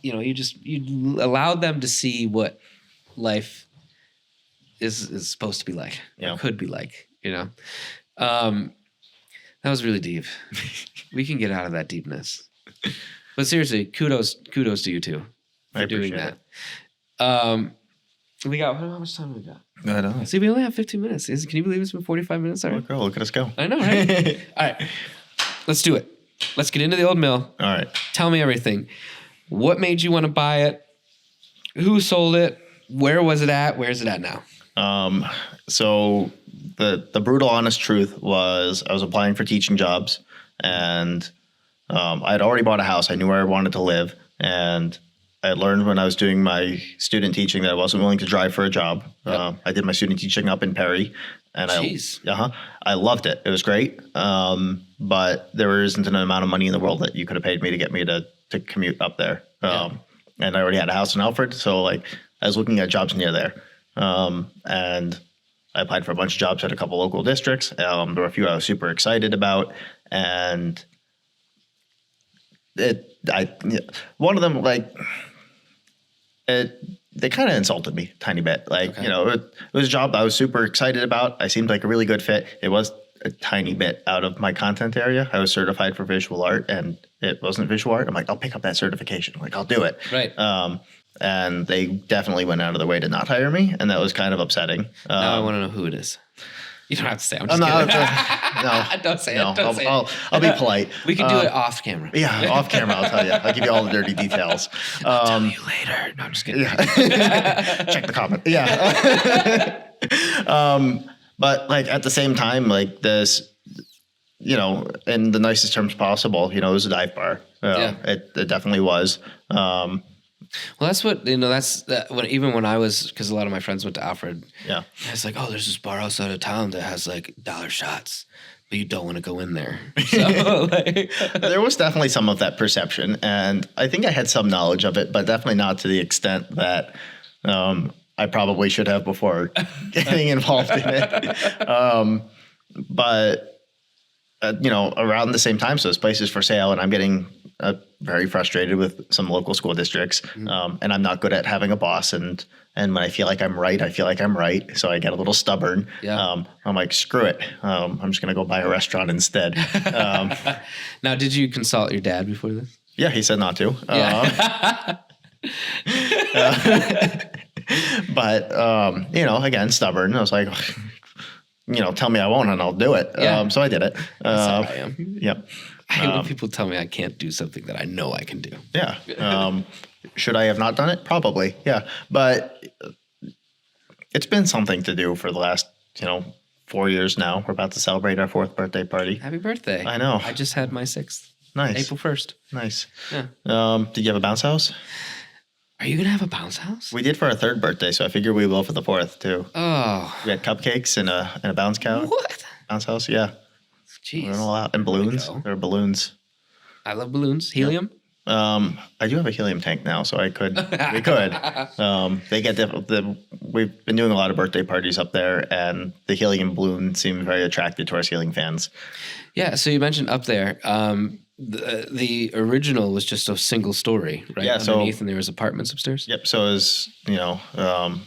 you know, you allowed them to see what life is supposed to be like, or could be like, you know. That was really deep. We can get out of that deepness. But seriously, kudos to you two for doing that. We got, how much time do we got? I don't know. See, we only have 15 minutes. Can you believe it's been 45 minutes already? Oh, girl, look at us go. I know, right? All right. Let's do it. Let's get into the old mill. All right. Tell me everything. What made you want to buy it? Who sold it? Where was it at? Where's it at now? So the brutal honest truth was I was applying for teaching jobs, and I had already bought a house. I knew where I wanted to live, and I learned when I was doing my student teaching that I wasn't willing to drive for a job. Yep. I did my student teaching up in Perry, and I loved it. It was great. But there isn't an amount of money in the world that you could have paid me to get me to commute up there. And I already had a house in Alfred, so like I was looking at jobs near there. And I applied for a bunch of jobs at a couple local districts. There were a few I was super excited about, and one of them, like, they kind of insulted me a tiny bit. Like, you know, it was a job I was super excited about. I seemed like a really good fit. It was a tiny bit out of my content area. I was certified for visual art, and it wasn't visual art. I'm like, I'll pick up that certification. Like, I'll do it. Right. And they definitely went out of their way to not hire me, and that was kind of upsetting. Now I want to know who it is. You don't have to say. I'm just kidding. No, don't say it. Don't say it. I'll be polite. We can do it off camera. Yeah, off camera. I'll tell you. I'll give you all the dirty details. I'll tell you later. No, I'm just kidding. Yeah. Check the comment. Yeah. But like at the same time, like this, you know, in the nicest terms possible, you know, it was a dive bar. It definitely was. Well, that's what, you know, even when I was, because a lot of my friends went to Alfred. Yeah. It's like, oh, there's this bar outside of town that has like dollar shots, but you don't want to go in there. So, like, there was definitely some of that perception, and I think I had some knowledge of it, but definitely not to the extent that I probably should have before getting involved in it. But you know, around the same time, so this place is for sale, and I'm getting very frustrated with some local school districts, and I'm not good at having a boss. And when I feel like I'm right, I feel like I'm right. So I get a little stubborn. Yeah. I'm like, screw it. I'm just gonna go buy a restaurant instead. Now, did you consult your dad before this? Yeah, he said not to. Yeah. But you know, again, stubborn. I was like, you know, tell me I won't, and I'll do it. Yeah. So I did it. That's how I am. Yep. I hate when people tell me I can't do something that I know I can do. Yeah. Should I have not done it? Probably. Yeah. But it's been something to do for the last, you know, 4 years now. We're about to celebrate our 4th birthday party. Happy birthday. I know. I just had my 6th. Nice. April 1st. Nice. Yeah. Did you have a bounce house? Are you going to have a bounce house? We did for our 3rd birthday, so I figure we will for the 4th too. Oh. We had cupcakes and a bounce house. What? Bounce house, yeah. Jeez. We went all out. And balloons. There were balloons. I love balloons. Helium? I do have a helium tank now, so we could. They get different. We've been doing a lot of birthday parties up there, and the helium balloon seemed very attracted to our ceiling fans. Yeah, so you mentioned up there. The original was just a single story, right? Yeah, underneath, and there was apartments upstairs. Yep. So it was, you know, I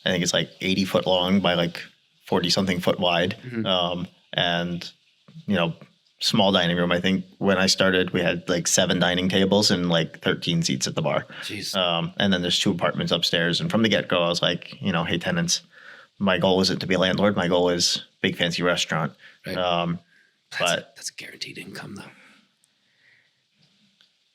think it's like 80 foot long by like 40 something foot wide, and you know, small dining room. I think when I started, we had like 7 dining tables and like 13 seats at the bar. Jeez. And then there's 2 apartments upstairs. And from the get go, I was like, you know, hey tenants, my goal isn't to be a landlord. My goal is big fancy restaurant. Right. But that's a guaranteed income though.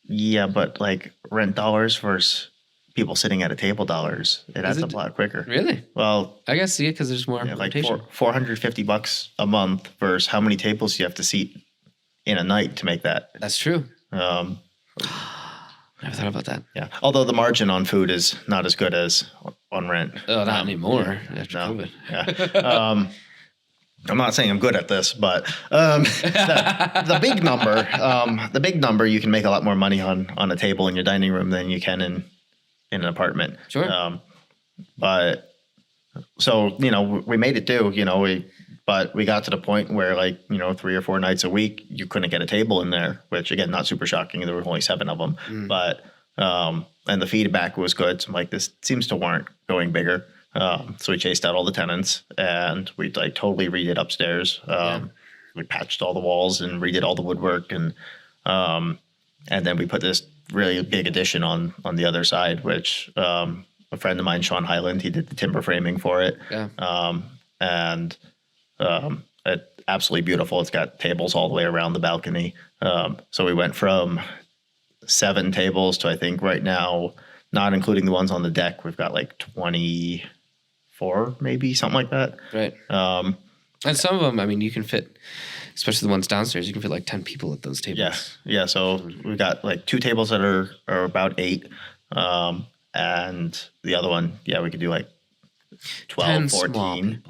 Yeah, but like rent dollars versus people sitting at a table dollars, it adds up a lot quicker. Really? Well, I guess because there's more like $450 a month versus how many tables you have to seat in a night to make that. That's true. Never thought about that. Yeah. Although the margin on food is not as good as on rent. Oh, not anymore after COVID. Yeah. I'm not saying I'm good at this, but the big number, you can make a lot more money on a table in your dining room than you can in an apartment. Sure. But so, you know, we made it do, you know, we But we got to the point where, like, 3 or 4 nights a week, you couldn't get a table in there, which, again, not super shocking. There were only 7 of them. But, and the feedback was good. So I'm like, this seems to warrant going bigger. So we chased out all the tenants and we like totally redid upstairs. We patched all the walls and redid all the woodwork. And then we put this really big addition on the other side, which a friend of mine, Sean Highland, he did the timber framing for it. Yeah. It's absolutely beautiful. It's got tables all the way around the balcony. So we went from 7 tables to, I think right now, not including the ones on the deck, we've got like 24, maybe something like that. Right. And some of them, I mean, you can fit, especially the ones downstairs, you can fit like 10 people at those tables. Yeah. So we've got like 2 tables that are about 8. And the other one, we could do like 12, 14.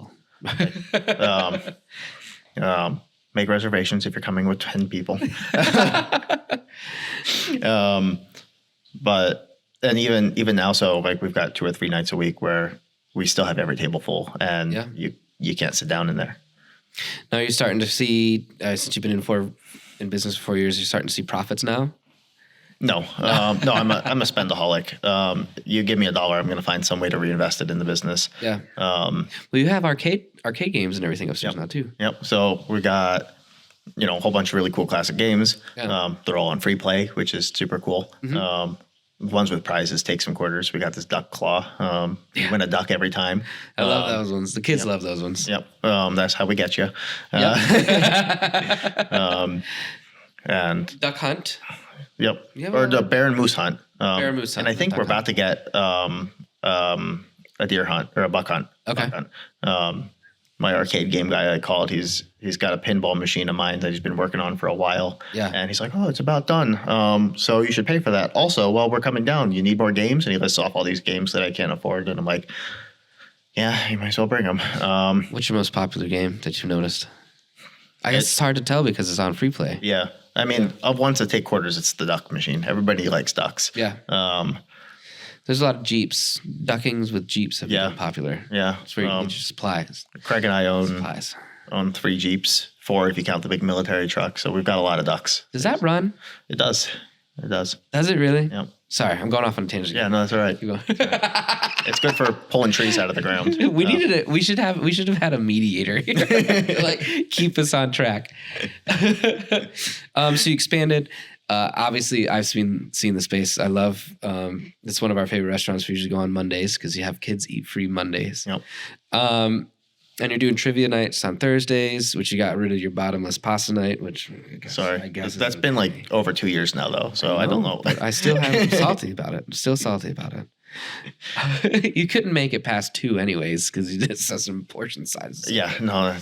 Make reservations if you're coming with 10 people. But and even now, so like we've got 2 or 3 nights a week where we still have every table full, and you can't sit down in there. Now you're starting to see, since you've been in business for 4 years, you're starting to see profits now. No, I'm a spendaholic. You give me $1, I'm going to find some way to reinvest it in the business. Yeah. Well, you have arcade games and everything upstairs now too. Yep. So we got, a whole bunch of really cool classic games. Yeah. They're all on free play, which is super cool. Mm-hmm. Ones with prizes take some quarters. We got this duck claw. You win a duck every time. I love those ones. The kids love those ones. Yep. That's how we get you. And duck hunt. Yep. Or the bear and moose hunt. Bear and moose hunt. And I think we're about to get a deer hunt or a buck hunt. Okay. Buck hunt. My arcade game guy I called, he's got a pinball machine of mine that he's been working on for a while. Yeah. And he's like, oh, it's about done. So you should pay for that. Also, while we're coming down, you need more games? And he lists off all these games that I can't afford. And I'm like, yeah, you might as well bring them. What's your most popular game that you've noticed? I guess it's hard to tell because it's on free play. Yeah. I mean, of ones that take quarters, it's the duck machine. Everybody likes ducks. Yeah. There's a lot of Jeeps. Duckings with Jeeps have become popular. Yeah. It's where you get your supplies. Craig and I own 3 Jeeps, 4 if you count the big military truck. So we've got a lot of ducks. Does that run? It does. It does. Does it really? Yep. Sorry, I'm going off on a tangent. Yeah, no, that's all right. Keep going. It's good for pulling trees out of the ground. We needed it. We should have had a mediator here, like keep us on track. So you expanded. Obviously, I've seen the space. I love. It's one of our favorite restaurants. We usually go on Mondays because you have kids eat free Mondays. Yep. And you're doing trivia nights on Thursdays, which you got rid of your bottomless pasta night, which I guess that's been like over 2 years now, though. So I don't know. But I still I'm salty about it. I'm still salty about it. You couldn't make it past 2 anyways because you did some portion sizes. Yeah, no.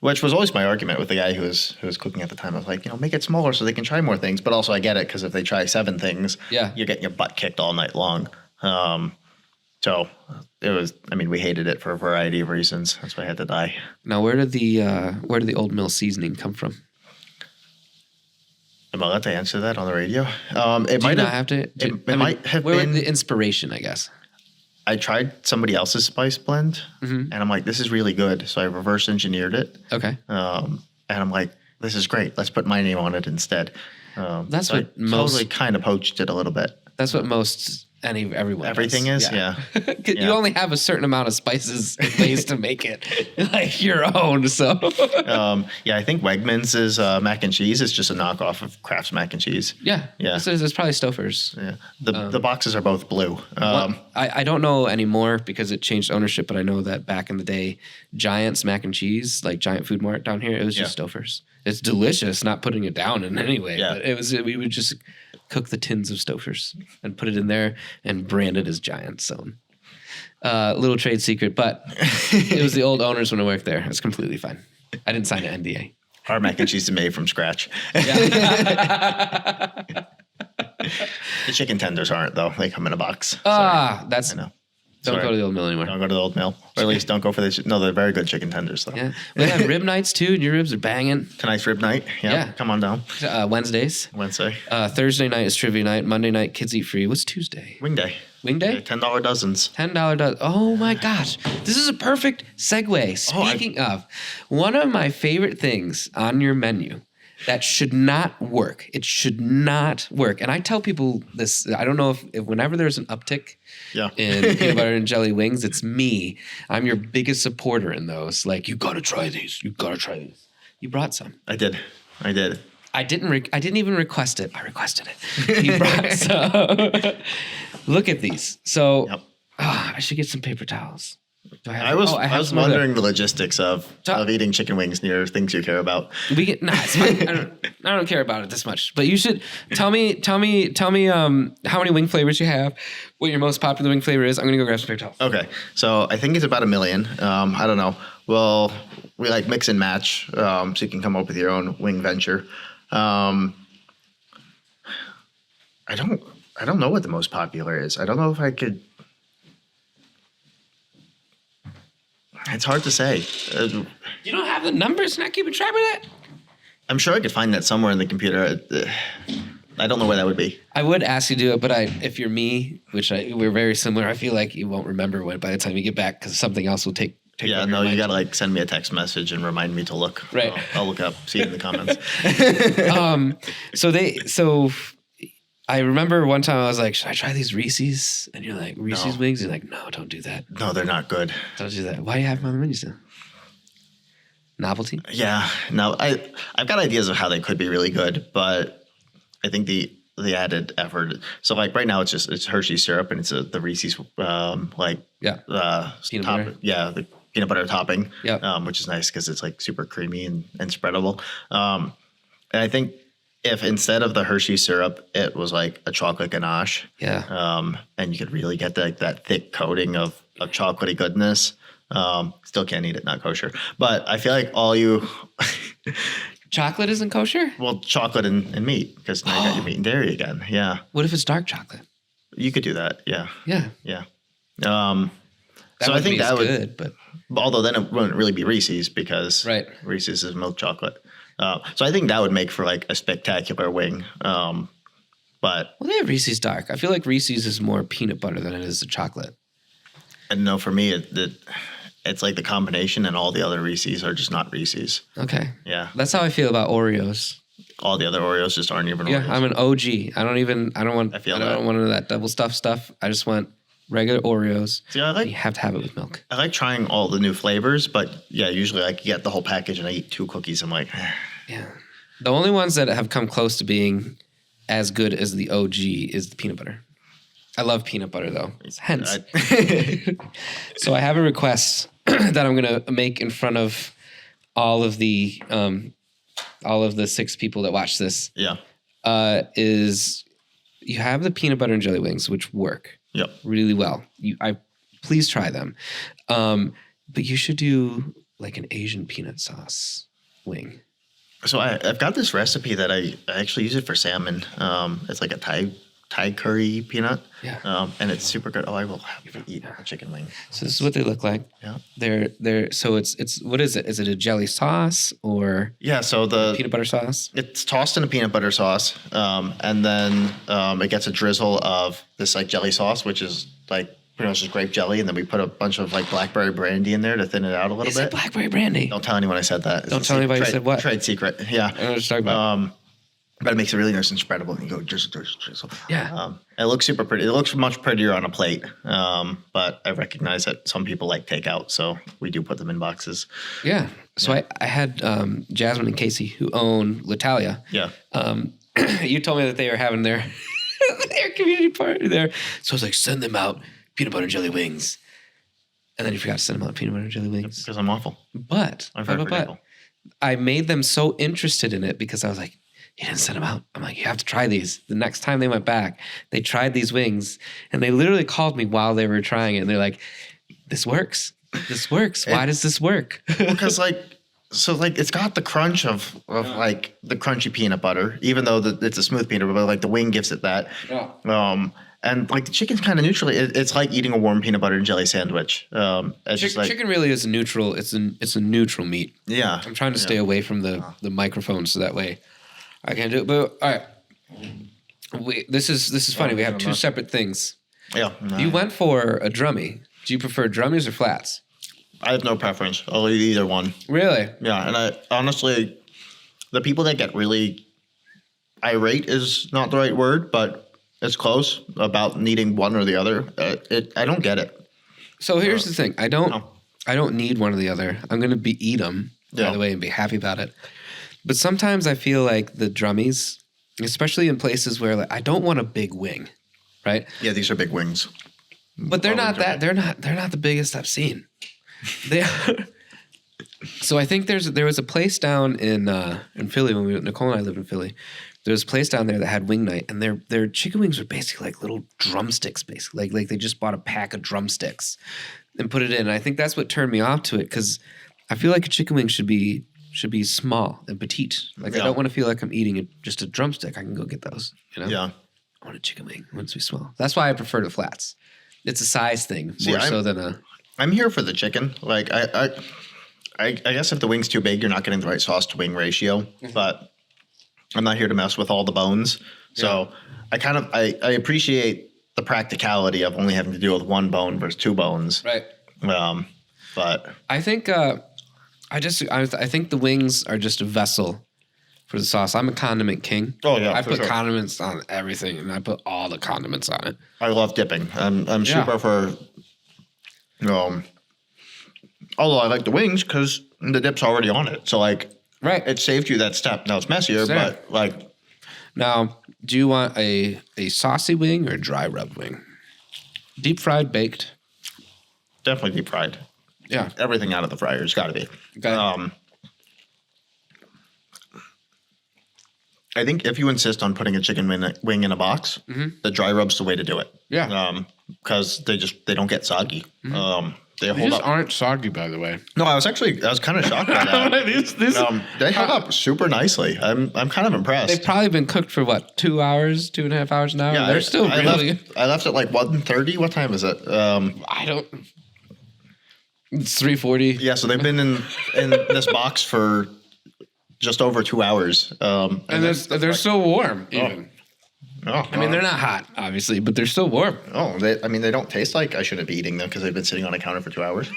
Which was always my argument with the guy who was cooking at the time. I was like, make it smaller so they can try more things. But also I get it because if they try 7 things, you're getting your butt kicked all night long. So it was. I mean, we hated it for a variety of reasons. That's why I had to die. Now, where did the Old Mill seasoning come from? Am I allowed to answer that on the radio? It might not have to. It might have where been the inspiration, I guess. I tried somebody else's spice blend, and I'm like, this is really good. So I reverse engineered it. Okay. And I'm like, this is great. Let's put my name on it instead. That's so what I totally kind of poached it a little bit. That's what everything is. Yeah. You only have a certain amount of spices and ways to make it like your own. So I think Wegmans' mac and cheese is just a knockoff of Kraft's mac and cheese. Yeah. So there's probably Stouffer's. Yeah. The boxes are both blue. I don't know anymore because it changed ownership, but I know that back in the day, Giant's mac and cheese, like Giant Food Mart down here, it was just Stouffer's. It's delicious, not putting it down in any way. Yeah. But we would just cook the tins of Stouffer's and put it in there and brand it as Giant's own. Little trade secret, but it was the old owners when I worked there. It's completely fine. I didn't sign an NDA. Our mac and cheese is made from scratch. The chicken tenders aren't, though. They come in a box. That's. I know. Don't go to the Old Mill anymore. Don't go to the Old Mill. Or at least don't go for the... No, they're very good chicken tenders, though. Yeah. We have rib nights, too, and your ribs are banging. Tonight's rib night. Yeah. Come on down. Wednesdays. Wednesday. Thursday night is trivia night. Monday night, kids eat free. What's Tuesday? Wing day. Wing day? Yeah, $10 dozens. $10 dozen. Oh, my gosh. This is a perfect segue. Speaking of, one of my favorite things on your menu that should not work. It should not work. And I tell people this. I don't know if whenever there's an uptick in peanut butter and jelly wings, it's me. I'm your biggest supporter in those. Like, you got to try these. You got to try these. You brought some. I did. I didn't even request it. I requested it. You brought some. Look at these. So I should get some paper towels. I was wondering the logistics of eating chicken wings near things you care about. It's fine. I don't care about it this much. But you should tell me how many wing flavors you have, what your most popular wing flavor is. I'm gonna go grab some paper towels. Okay. So I think it's about 1 million. I don't know. Well, we like mix and match, so you can come up with your own wing venture. I don't know what the most popular is. I don't know if I could. It's hard to say. You don't have the numbers, not keeping track of that? I'm sure I could find that somewhere in the computer. I don't know where that would be. I would ask you to do it, but if you're me, we're very similar, I feel like you won't remember what by the time you get back because something else will take yeah, no, you gotta like send me a text message and remind me to look. Right. I'll look up, see it in the comments. So I remember one time I was like, should I try these Reese's? And you're like, Reese's wings? You're like, no, don't do that. No, they're not good. Don't do that. Why do you have them on the menu still? Novelty? Yeah. No, I've got ideas of how they could be really good, but I think the added effort. So like right now it's Hershey's syrup and it's the Reese's peanut butter. Yeah, the peanut butter topping. Yeah. Which is nice because it's like super creamy and spreadable. And I think if instead of the Hershey syrup, it was like a chocolate ganache. Yeah. And you could really get that thick coating of chocolatey goodness. Still can't eat it, not kosher. But I feel like chocolate isn't kosher? Well, chocolate and meat, because now you got your meat and dairy again. Yeah. What if it's dark chocolate? You could do that. Yeah. Yeah. Yeah. So I think that would good, but although then it wouldn't really be Reese's because Reese's is milk chocolate. So I think that would make for like a spectacular wing. But they have Reese's dark. I feel like Reese's is more peanut butter than it is the chocolate. And no, for me, it's like the combination, and all the other Reese's are just not Reese's. Okay. Yeah. That's how I feel about Oreos. All the other Oreos just aren't even Oreos. Yeah, I'm an OG. I don't want any of that double stuff stuff. I just want regular Oreos. See, you have to have it with milk. I like trying all the new flavors, but yeah, usually I get the whole package and I eat 2 cookies. I'm like, yeah. The only ones that have come close to being as good as the OG is the peanut butter. I love peanut butter though. Hence. So I have a request that I'm going to make in front of all of the 6 people that watch this. Yeah. Is you have the peanut butter and jelly wings, which work really well. Please try them. But you should do like an Asian peanut sauce wing. So I've got this recipe that I actually use it for salmon. It's like a Thai curry peanut. Yeah. And it's super good. Oh, I will have to eat a chicken wing. So this is what they look like. Yeah. They're so it's what is it? Is it a jelly sauce or so the peanut butter sauce? It's tossed in a peanut butter sauce. And then it gets a drizzle of this like jelly sauce, which is like pretty much just grape jelly, and then we put a bunch of like blackberry brandy in there to thin it out a little bit. Blackberry brandy. Don't tell anyone I said that. Don't tell anybody you said what. Trade secret. Yeah. I don't know what you're talking about. But it makes it really nice and spreadable, and you go drizzle. Yeah. It looks super pretty. It looks much prettier on a plate. But I recognize that some people like takeout, so we do put them in boxes. Yeah. So I had Jasmine and Casey, who own L'Italia. Yeah. You told me that they were having their community party there. So I was like, send them out peanut butter and jelly wings. And then you forgot to send them out peanut butter and jelly wings. Because I'm awful. But I made them so interested in it because I was like, you didn't send them out. I'm like, you have to try these. The next time they went back, they tried these wings, and they literally called me while they were trying it. And they're like, this works. This works. Why does this work? Because it's got the crunch of like the crunchy peanut butter, even though it's a smooth peanut butter, but like the wing gives it that. Yeah. And like the chicken's kind of neutral. It's like eating a warm peanut butter and jelly sandwich. It's just like chicken really is neutral. It's a neutral meat. Yeah. I'm trying to stay away from the microphone so that way I can do it. But all right, this is funny. We have two separate things. Yeah. You went for a drummy. Do you prefer drummies or flats? I have no preference. I'll eat either one. Really? Yeah, and I honestly, the people that get really irate is not the right word, but it's close about needing one or the other. I don't get it. So here's the thing. I don't need one or the other. I'm going to eat them, by the way, and be happy about it. But sometimes I feel like the drummies, especially in places where like, I don't want a big wing, right? Yeah, these are big wings. But they're not they're not the biggest I've seen. They are. So I think there was a place down in Philly when Nicole and I lived in Philly. There was a place down there that had wing night, and their chicken wings were basically like little drumsticks, basically. Like they just bought a pack of drumsticks and put it in. And I think that's what turned me off to it, because I feel like a chicken wing should be small and petite. Like I don't want to feel like I'm eating just a drumstick. I can go get those. You know? Yeah. I want a chicken wing. It wants to be small. That's why I prefer the flats. It's a size thing more so than a. I'm here for the chicken. Like I guess if the wing's too big, you're not getting the right sauce to wing ratio. But I'm not here to mess with all the bones. So I appreciate the practicality of only having to deal with one bone versus two bones. Right. But I think I think the wings are just a vessel for the sauce. I'm a condiment king. Oh yeah, I put condiments on everything, and I put all the condiments on it. I love dipping. I'm super for. Although I like the wings because the dip's already on it, so like, it saved you that step. Now it's messier, but like. Now, do you want a saucy wing or a dry rub wing? Deep fried, baked? Definitely deep fried. Yeah, everything out of the fryer's got to be. Okay. I think if you insist on putting a chicken wing in a box, the dry rub's the way to do it. Yeah. Because they don't get soggy. They hold up. Aren't soggy, by the way. No, I was kind of shocked by that. They held up super nicely. I'm kind of impressed. They've probably been cooked for what, 2 hours, 2.5 hours now? Yeah, they're still really. I left at like 1:30. What time is it? I don't. It's 3:40. Yeah, so they've been in this box for just over 2 hours. And they're still warm, even. I mean, they're not hot, obviously, but they're still warm. They don't taste like I shouldn't be eating them because they've been sitting on a counter for 2 hours.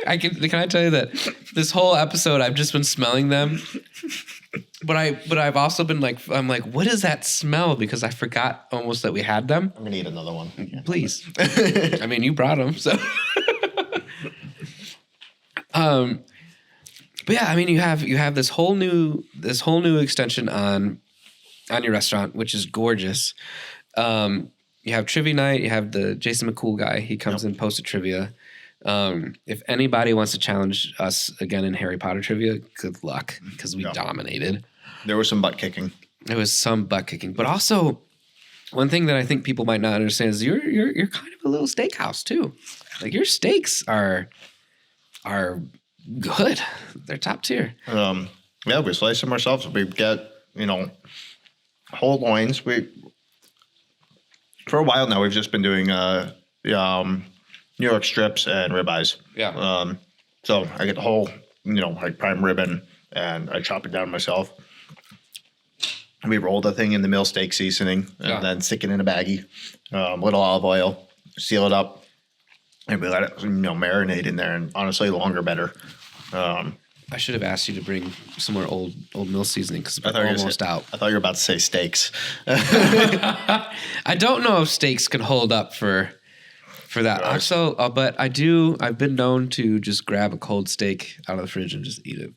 Can I tell you that this whole episode I've just been smelling them, but I've also been like, I'm like, what is that smell? Because I forgot almost that we had them. I'm gonna eat another one. Please. I mean, you brought them, so. But yeah, I mean, you have this whole new extension on your restaurant, which is gorgeous. You have trivia night. You have the Jason McCool guy. He comes in, posted trivia. If anybody wants to challenge us again in Harry Potter trivia, good luck, because we dominated. There was some butt kicking. There was some butt kicking, but also one thing that I think people might not understand is you're kind of a little steakhouse too. Like your steaks are good. They're top tier. Yeah, we slice them ourselves. We get whole loins. For a while now, we've just been doing New York strips and ribeyes. Yeah. So I get the whole, like prime ribbon, and I chop it down myself. We roll the thing in the mill steak seasoning, and then stick it in a baggie, little olive oil, seal it up, and we let it marinate in there. And honestly, the longer better. I should have asked you to bring some more old mill seasoning because we're almost out. I thought you were about to say steaks. I don't know if steaks can hold up for that. Also, but I've been known to just grab a cold steak out of the fridge and just eat it.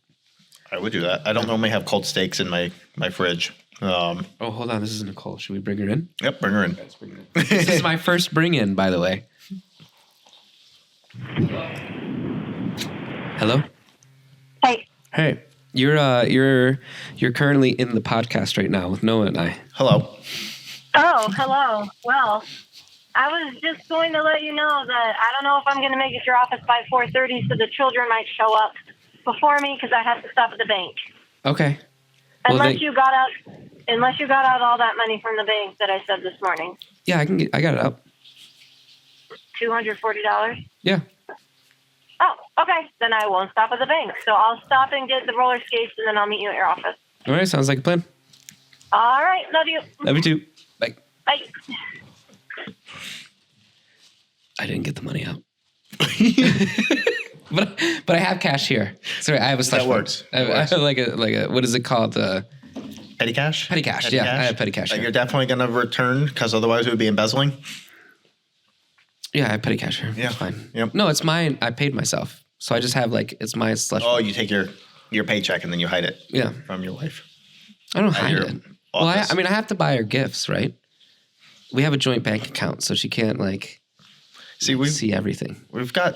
I would do that. I don't normally have cold steaks in my fridge. Hold on. This is Nicole. Should we bring her in? Yep, bring her in. Let's bring her in. This is my first bring in, by the way. Hello? Hey. You're currently in the podcast right now with Noah and I. Hello. Oh, hello. Well, I was just going to let you know that I don't know if I'm going to make it to your office by 4:30, so the children might show up before me because I have to stop at the bank. Okay. Unless you got out Unless you got out all that money from the bank that I said this morning. Yeah, I got it out. $240? Yeah. Oh, okay. Then I won't stop at the bank. So I'll stop and get the roller skates, and then I'll meet you at your office. All right, sounds like a plan. All right. Love you. Love you too. Bye. Bye. I didn't get the money out. but I have cash here. Sorry, I have a slush. That works. I have like a what is it called? Petty cash? Petty cash. Yeah, I have petty cash. You're definitely going to return because otherwise it would be embezzling? Yeah, I have petty cash here. Yeah. It's fine. Yep. No, it's mine. I paid myself. So I just have it's my slush. Oh, you take your paycheck and then you hide it from your wife. I don't hide your it. Well, I have to buy her gifts, right? We have a joint bank account, so she can't see everything. We've got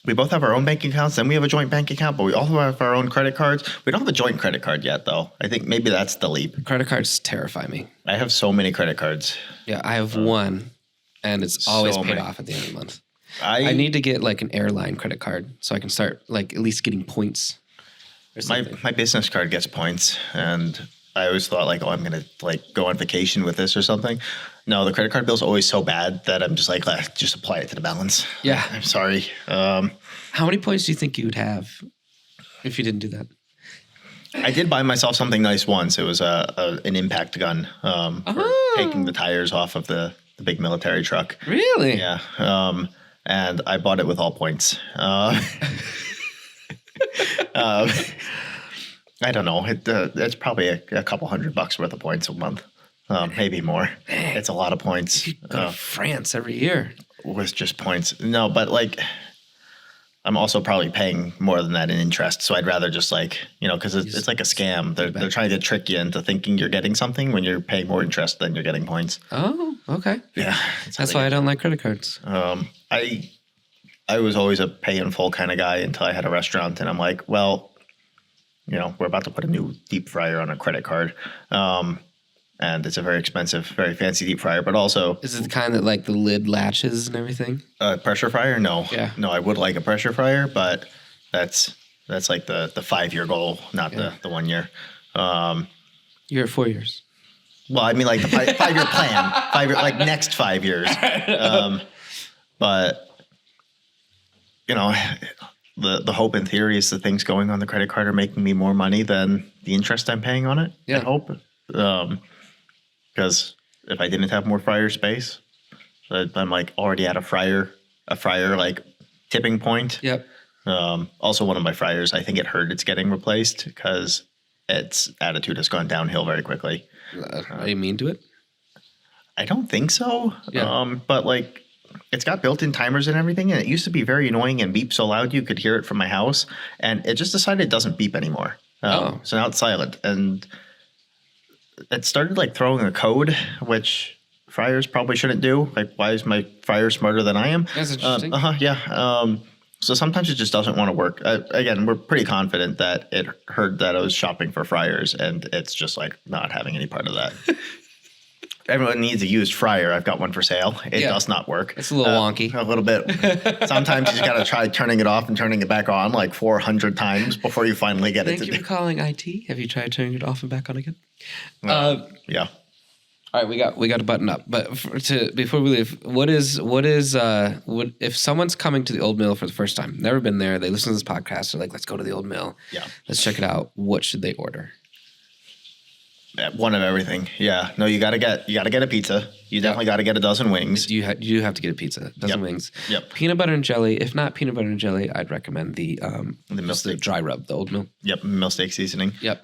we both have our own bank accounts, then we have a joint bank account, but we also have our own credit cards. We don't have a joint credit card yet, though. I think maybe that's the leap. Credit cards terrify me. I have so many credit cards. Yeah, I have one, and it's always paid off at the end of the month. I need to get an airline credit card so I can start at least getting points. My business card gets points, and I always thought I'm going to go on vacation with this or something. No, the credit card bill's always so bad that I'm just just apply it to the balance. Yeah. I'm sorry. How many points do you think you would have if you didn't do that? I did buy myself something nice once. It was an impact gun for taking the tires off of the big military truck. Really? Yeah. And I bought it with all points. I don't know. It's probably a couple $100 worth of points a month, maybe more. Dang. It's a lot of points. You go to France every year with just points. No, but I'm also probably paying more than that in interest. So I'd rather just because it's like a scam. They're trying to trick you into thinking you're getting something when you're paying more interest than you're getting points. Oh, okay. Yeah, that's why I don't like credit cards. I was always a pay in full kind of guy until I had a restaurant, and I'm like, well. We're about to put a new deep fryer on a credit card. And it's a very expensive, very fancy deep fryer, but also... Is it the kind that the lid latches and everything? Pressure fryer? No. Yeah. No, I would like a pressure fryer, but that's the 5-year goal, not the 1 year. You're at 4 years. Well, I mean the 5-year plan. 5 year, next 5 years. But, the hope in theory is the things going on the credit card are making me more money than the interest I'm paying on it. Yeah. I hope. Because if I didn't have more fryer space, I'm already at a fryer tipping point. Yep. Also one of my fryers, I think it heard it's getting replaced because its attitude has gone downhill very quickly. Are you mean to it? I don't think so. Yeah. But it's got built-in timers and everything, and it used to be very annoying and beep so loud you could hear it from my house, and it just decided it doesn't beep anymore. So now it's silent, and it started throwing a code, which fryers probably shouldn't do. Why is my fryer smarter than I am? That's interesting. Yeah. So sometimes it just doesn't want to work. Again, we're pretty confident that it heard that I was shopping for fryers, and it's just not having any part of that. Everyone needs a used fryer. I've got one for sale. It does not work. It's a little wonky. A little bit. Sometimes you just got to try turning it off and turning it back on 400 times before you finally get it to do. Thank you for calling IT. Have you tried turning it off and back on again? Yeah. All right, we got to button up. But before we leave, what if someone's coming to the Old Mill for the first time, never been there, they listen to this podcast, they're like, let's go to the Old Mill. Yeah. Let's check it out. What should they order? One of everything. Yeah. No, you got to get a pizza. You definitely got to get a dozen wings. You have to get a pizza, a dozen wings. Yep. Peanut butter and jelly. If not peanut butter and jelly, I'd recommend the mill steak. The dry rub, the Old Mill. Yep, mill steak seasoning. Yep.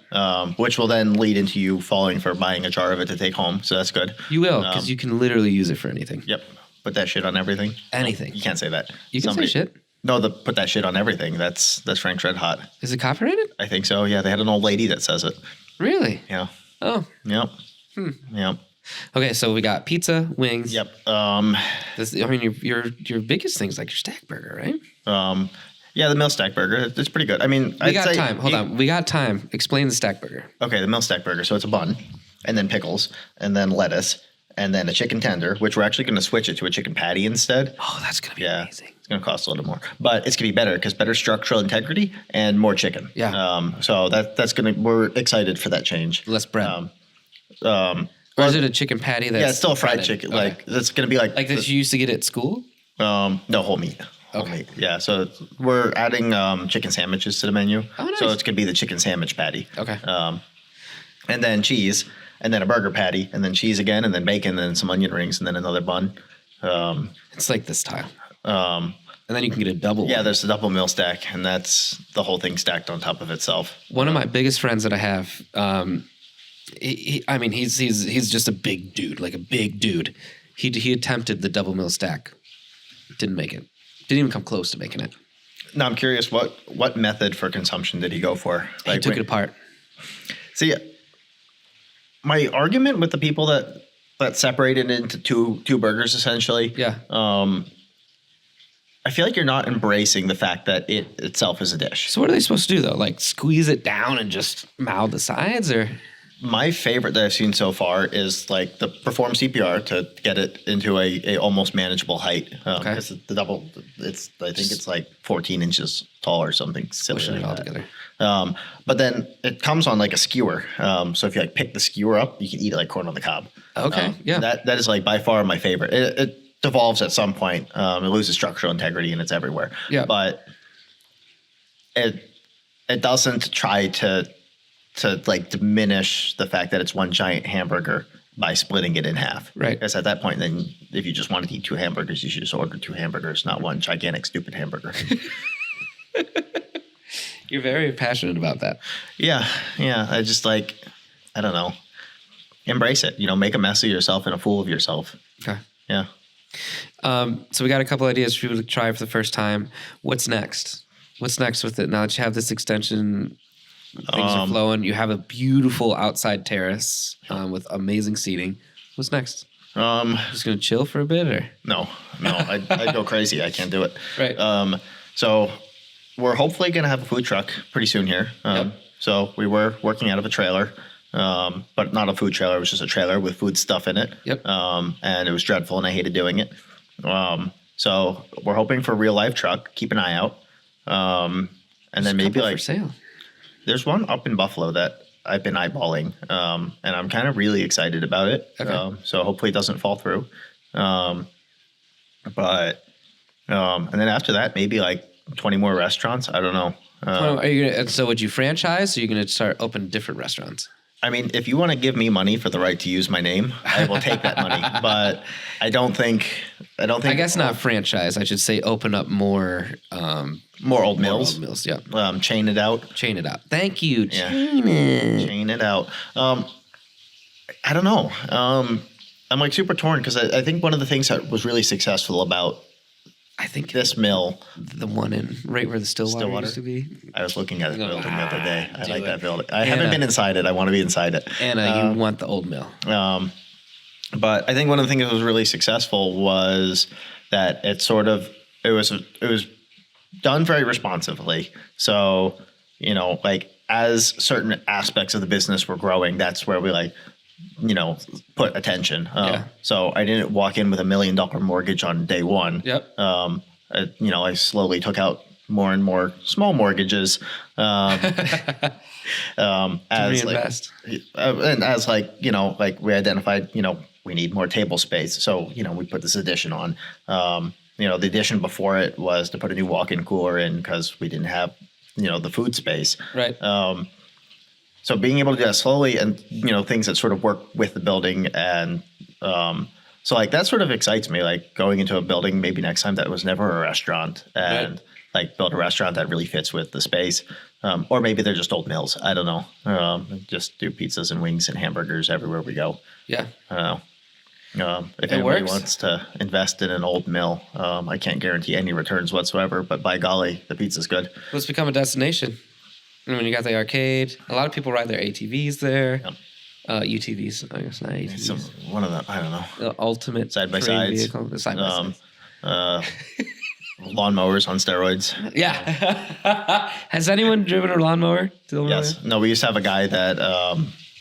Which will then lead into you falling for buying a jar of it to take home. So that's good. You will, because you can literally use it for anything. Yep. Put that shit on everything. Anything. You can't say that. You can say shit. No, put that shit on everything. That's Frank's Red Hot. Is it copyrighted? I think so. Yeah, they had an old lady that says it. Really? Yeah. Oh. Yep. Yep. Okay, so we got pizza, wings. Yep. Your biggest thing's your stack burger, right? Yeah, the mill stack burger. It's pretty good. I mean, we got time. Hold on. We got time. Explain the stack burger. Okay, the mill stack burger. So it's a bun, and then pickles, and then lettuce, and then a chicken tender, which we're actually going to switch it to a chicken patty instead. Oh, that's going to be amazing. It's going to cost a little more, but it's going to be better because better structural integrity and more chicken. Yeah. So that's going to. We're excited for that change. Less bread. Or is it a chicken patty? That's it's still a fried chicken. Okay. Like it's gonna be like that you used to get at school. No, whole meat. Whole meat. Yeah. So we're adding chicken sandwiches to the menu. Oh, nice. So it's gonna be the chicken sandwich patty. Okay. And then cheese, and then a burger patty, and then cheese again, and then bacon, and then some onion rings, and then another bun. It's like this style. And then you can get a double. Yeah, there's a double meal stack, and that's the whole thing stacked on top of itself. One of my biggest friends that I have, he's just a big dude, like a big dude. He attempted the double meal stack, didn't make it. Didn't even come close to making it. Now I'm curious, what method for consumption did he go for? He took it apart. See, my argument with the people that separated into two burgers essentially. Yeah. I feel like you're not embracing the fact that it itself is a dish. So what are they supposed to do though? Like squeeze it down and just mouth the sides, or? My favorite that I've seen so far is like the perform CPR to get it into a almost manageable height. Okay. Because the double, I think it's like 14 inches tall or something silly Pushing like it all that. together. But then it comes on like a skewer. So if you like pick the skewer up, you can eat it like corn on the cob. Okay. Yeah. That is like by far my favorite. It devolves at some point. It loses structural integrity and it's everywhere. Yeah. But it doesn't try to like diminish the fact that it's one giant hamburger by splitting it in half. Right. Because at that point, then if you just wanted to eat 2 hamburgers, you should just order 2 hamburgers, not one gigantic stupid hamburger. You're very passionate about that. Yeah. I just I don't know. Embrace it. Make a mess of yourself and a fool of yourself. Okay. Yeah. So we got a couple ideas for people to try for the first time. What's next? What's next with it? Now that you have this extension, things are flowing. You have a beautiful outside terrace with amazing seating. What's next? Just gonna chill for a bit, or no? I'd go crazy. I can't do it. Right. So we're hopefully gonna have a food truck pretty soon here. Yep. So we were working out of a trailer, but not a food trailer. It was just a trailer with food stuff in it. Yep. And it was dreadful, and I hated doing it. So we're hoping for a real life truck. Keep an eye out. And then maybe for sale. There's one up in Buffalo that I've been eyeballing, and I'm kind of really excited about it. Okay. So hopefully it doesn't fall through. And then after that, maybe like 20 more restaurants. I don't know. Are you gonna? So would you franchise? Or are you going to start opening different restaurants? I mean, if you want to give me money for the right to use my name, I will take that money. But I don't think. I guess not franchise. I should say open up more. More old mills. Old mills. Yeah. Chain it out. Chain it out. Thank you. Yeah. Chain it out. I don't know. I'm like super torn because I think one of the things that was really successful about this mill, the one right where the Stillwater used to be. I was looking at the building the other day. I like that building. I haven't been inside it. I want to be inside it. Anna, you want the old mill. But I think one of the things that was really successful was that it was done very responsively. So, like as certain aspects of the business were growing, that's where we put attention. So I didn't walk in with $1 million mortgage on day one. Yep. I slowly took out more and more small mortgages. As reinvest. And as we identified, we need more table space. So, we put this addition on. The addition before it was to put a new walk-in cooler in because we didn't have, the food space. Right. So being able to do that slowly and, things that sort of work with the building. And so that sort of excites me, going into a building maybe next time that was never a restaurant and build a restaurant that really fits with the space. Or maybe they're just old mills. I don't know. Just do pizzas and wings and hamburgers everywhere we go. Yeah. I don't know. If anybody wants to invest in an old mill, I can't guarantee any returns whatsoever, but by golly, the pizza's good. Let's become a destination. When you got the arcade, a lot of people ride their ATVs there. Yep. UTVs, I guess not ATVs. One of the, I don't know. The ultimate side by sides. Vehicle, side by sides. Lawnmowers on steroids. Yeah. Has anyone driven a lawnmower? Yes. No, we used to have a guy that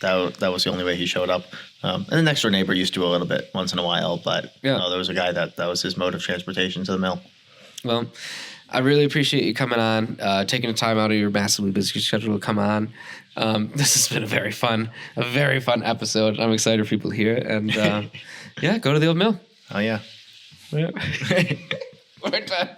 that was the only way he showed up. And the next door neighbor used to do a little bit once in a while, but there was a guy that was his mode of transportation to the mill. Well, I really appreciate you coming on, taking the time out of your massively busy schedule to come on. This has been a very fun episode. I'm excited for people to hear it. And yeah, go to the old mill. Oh, yeah. Yeah. More time.